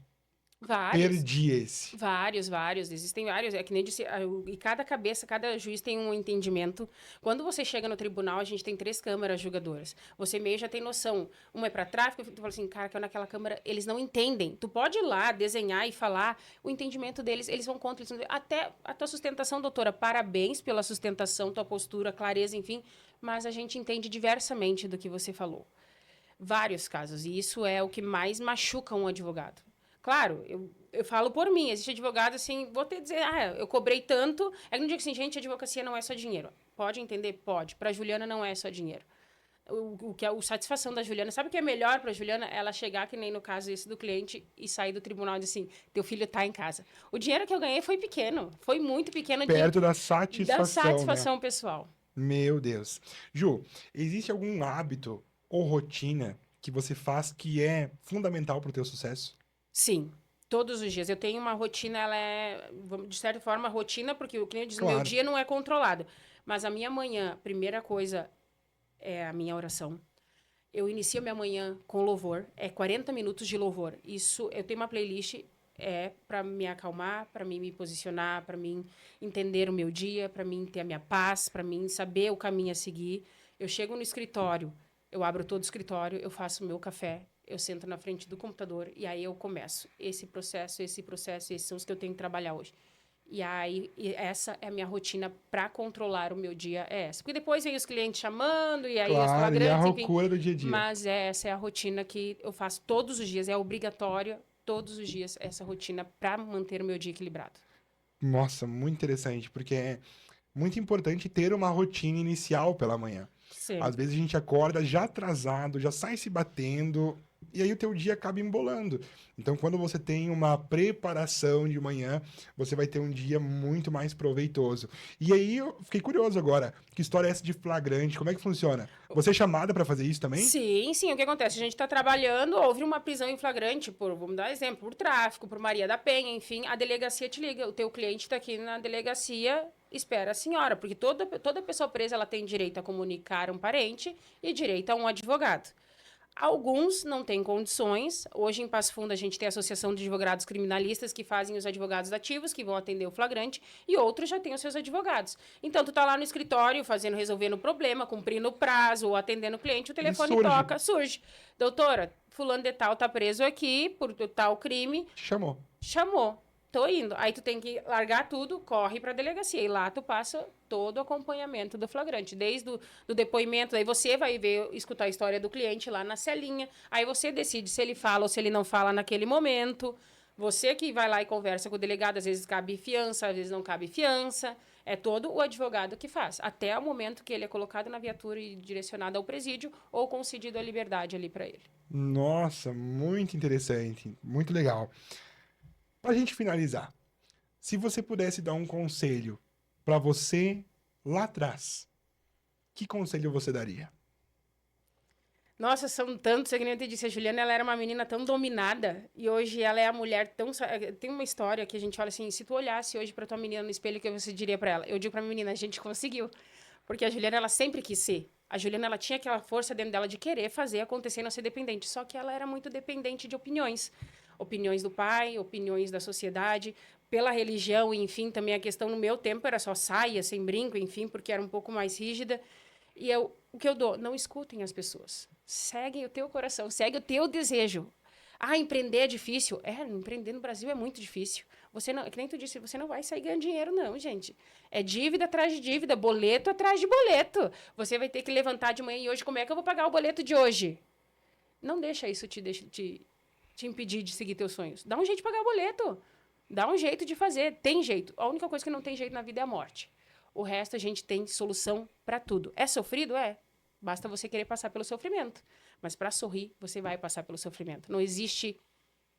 Vários. Perdi esse. Vários. Existem vários. É que nem disse, e cada cabeça, cada juiz tem um entendimento. Quando você chega no tribunal, a gente tem 3 câmaras julgadoras. Você meio já tem noção. Uma é para tráfico, tu fala assim, cara, que eu naquela câmara, eles não entendem. Tu pode ir lá, desenhar e falar, o entendimento deles, eles vão contra. Até a tua sustentação, doutora, parabéns pela sustentação, tua postura, clareza, enfim. Mas a gente entende diversamente do que você falou. Vários casos. E isso é o que mais machuca um advogado. Claro, eu falo por mim. Existe advogado, assim, vou te dizer, eu cobrei tanto. É que não digo assim, gente, advocacia não é só dinheiro. Pode entender? Pode. Para a Juliana não é só dinheiro. O que é a satisfação da Juliana, sabe o que é melhor para a Juliana? Ela chegar, que nem no caso esse do cliente, e sair do tribunal e dizer assim, teu filho tá em casa. O dinheiro que eu ganhei foi pequeno, foi muito pequeno. Perto da Da satisfação né? pessoal. Meu Deus. Ju, existe algum hábito ou rotina que você faz que é fundamental para o teu sucesso? Sim, todos os dias. Eu tenho uma rotina, ela é, de certa forma, rotina, porque o cliente diz, meu Claro. dia não é controlado. Mas a minha manhã, primeira coisa, é a minha oração. Eu inicio minha manhã com louvor, é 40 minutos de louvor. Isso, eu tenho uma playlist, para me acalmar, para mim me posicionar, para mim entender o meu dia, para mim ter a minha paz, para mim saber o caminho a seguir. Eu chego no escritório, eu abro todo o escritório, eu faço o meu café, eu sento na frente do computador e aí eu começo. Esse processo, esses são os que eu tenho que trabalhar hoje. E aí, essa é a minha rotina para controlar o meu dia, é essa. Porque depois vem os clientes chamando, e aí os Claro, e a flagrantes, enfim. loucura do dia a dia. Mas essa é a rotina que eu faço todos os dias, é obrigatória, todos os dias, essa rotina para manter o meu dia equilibrado. Nossa, muito interessante, porque é muito importante ter uma rotina inicial pela manhã. Às Sempre. vezes a gente acorda já atrasado, já sai se batendo, e aí o teu dia acaba embolando. Então, quando você tem uma preparação de manhã, você vai ter um dia muito mais proveitoso. E aí eu fiquei curioso agora, que história é essa de flagrante? Como é que funciona? Você é chamada para fazer isso também? Sim, o que acontece? A gente está trabalhando, houve uma prisão em flagrante, vamos dar exemplo, por tráfico, por Maria da Penha, enfim, a delegacia te liga, o teu cliente está aqui na delegacia, espera a senhora, porque toda pessoa presa ela tem direito a comunicar um parente e direito a um advogado. Alguns não têm condições. Hoje, em Passo Fundo, a gente tem a Associação de Advogados Criminalistas que fazem os advogados ativos, que vão atender o flagrante, e outros já têm os seus advogados. Então, tu tá lá no escritório, resolvendo o problema, cumprindo o prazo, ou atendendo o cliente, o telefone toca, surge. Doutora, fulano de tal tá preso aqui por tal crime. Te chamou. Chamou. Tô indo. Aí tu tem que largar tudo, corre pra delegacia. E lá tu passa todo o acompanhamento do flagrante. Desde do depoimento, aí você vai ver, escutar a história do cliente lá na celinha. Aí você decide se ele fala ou se ele não fala naquele momento. Você que vai lá e conversa com o delegado, às vezes cabe fiança, às vezes não cabe fiança. É todo o advogado que faz. Até o momento que ele é colocado na viatura e direcionado ao presídio ou concedido a liberdade ali para ele. Nossa, muito interessante, muito legal. Para a gente finalizar, se você pudesse dar um conselho para você lá atrás, que conselho você daria? Nossa, são tantos, é que nem eu te disse, a Juliana, ela era uma menina tão dominada, e hoje ela é a mulher tão... Tem uma história que a gente fala assim, se tu olhasse hoje pra tua menina no espelho, o que você diria pra ela? Eu digo pra minha menina, a gente conseguiu, porque a Juliana, ela sempre quis ser. A Juliana, ela tinha aquela força dentro dela de querer fazer acontecer e não ser dependente, só que ela era muito dependente de opiniões. Opiniões do pai, opiniões da sociedade, pela religião, enfim, também a questão no meu tempo era só saia, sem brinco, enfim, porque era um pouco mais rígida. E o que eu dou? Não escutem as pessoas. Segue o teu coração, segue o teu desejo. Empreender é difícil. Empreender no Brasil é muito difícil. Você não, que nem tu disse, você não vai sair ganhando dinheiro, não, gente. É dívida atrás de dívida, boleto atrás de boleto. Você vai ter que levantar de manhã e hoje, como é que eu vou pagar o boleto de hoje? Não deixa isso te impedir de seguir teus sonhos. Dá um jeito de pagar o boleto. Dá um jeito de fazer. Tem jeito. A única coisa que não tem jeito na vida é a morte. O resto a gente tem solução para tudo. É sofrido? É. Basta você querer passar pelo sofrimento. Mas para sorrir, você vai passar pelo sofrimento. Não existe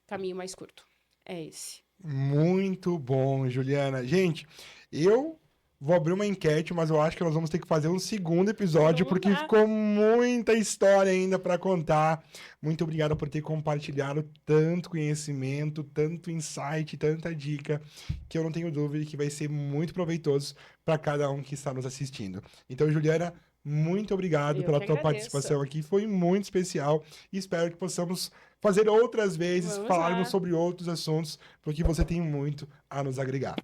caminho mais curto. É esse. Muito bom, Juliana. Gente, eu vou abrir uma enquete, mas eu acho que nós vamos ter que fazer um segundo episódio, Vamos porque lá. ficou muita história ainda para contar. Muito obrigado por ter compartilhado tanto conhecimento, tanto insight, tanta dica, que eu não tenho dúvida que vai ser muito proveitoso para cada um que está nos assistindo. Então, Juliana, muito obrigado Eu pela que tua agradeço. participação aqui, foi muito especial e espero que possamos fazer outras vezes, Vamos falarmos lá. sobre outros assuntos, porque você tem muito a nos agregar.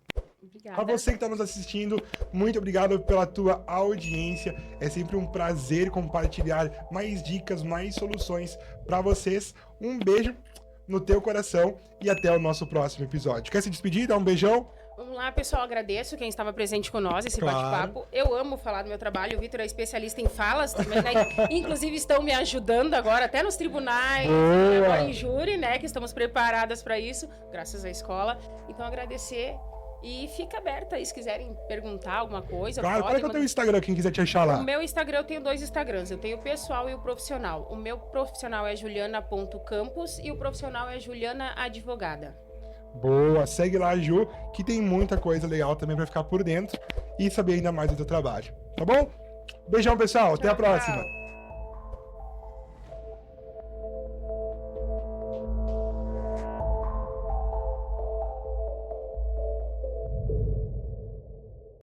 Obrigada. A você que está nos assistindo, muito obrigado pela tua audiência. É sempre um prazer compartilhar mais dicas, mais soluções para vocês. Um beijo no teu coração e até o nosso próximo episódio. Quer se despedir? Dar um beijão? Vamos lá, pessoal. Agradeço quem estava presente com nós, esse Claro. bate-papo. Eu amo falar do meu trabalho. O Vitor é especialista em falas também, né? Inclusive, estão me ajudando agora, até nos tribunais, Boa. e agora em júri, né? Que estamos preparadas para isso, graças à escola. Então, agradecer e fica aberta aí, se quiserem perguntar alguma coisa. Claro, qual é podem que é o teu mandar. Instagram, quem quiser te achar lá? O meu Instagram, eu tenho 2 Instagrams. Eu tenho o pessoal e o profissional. O meu profissional é juliana.campos e o profissional é Juliana Advogada. Boa, segue lá, Ju, que tem muita coisa legal também para ficar por dentro e saber ainda mais do teu trabalho. Tá bom? Beijão, pessoal. Até a Tchau, próxima. tchau.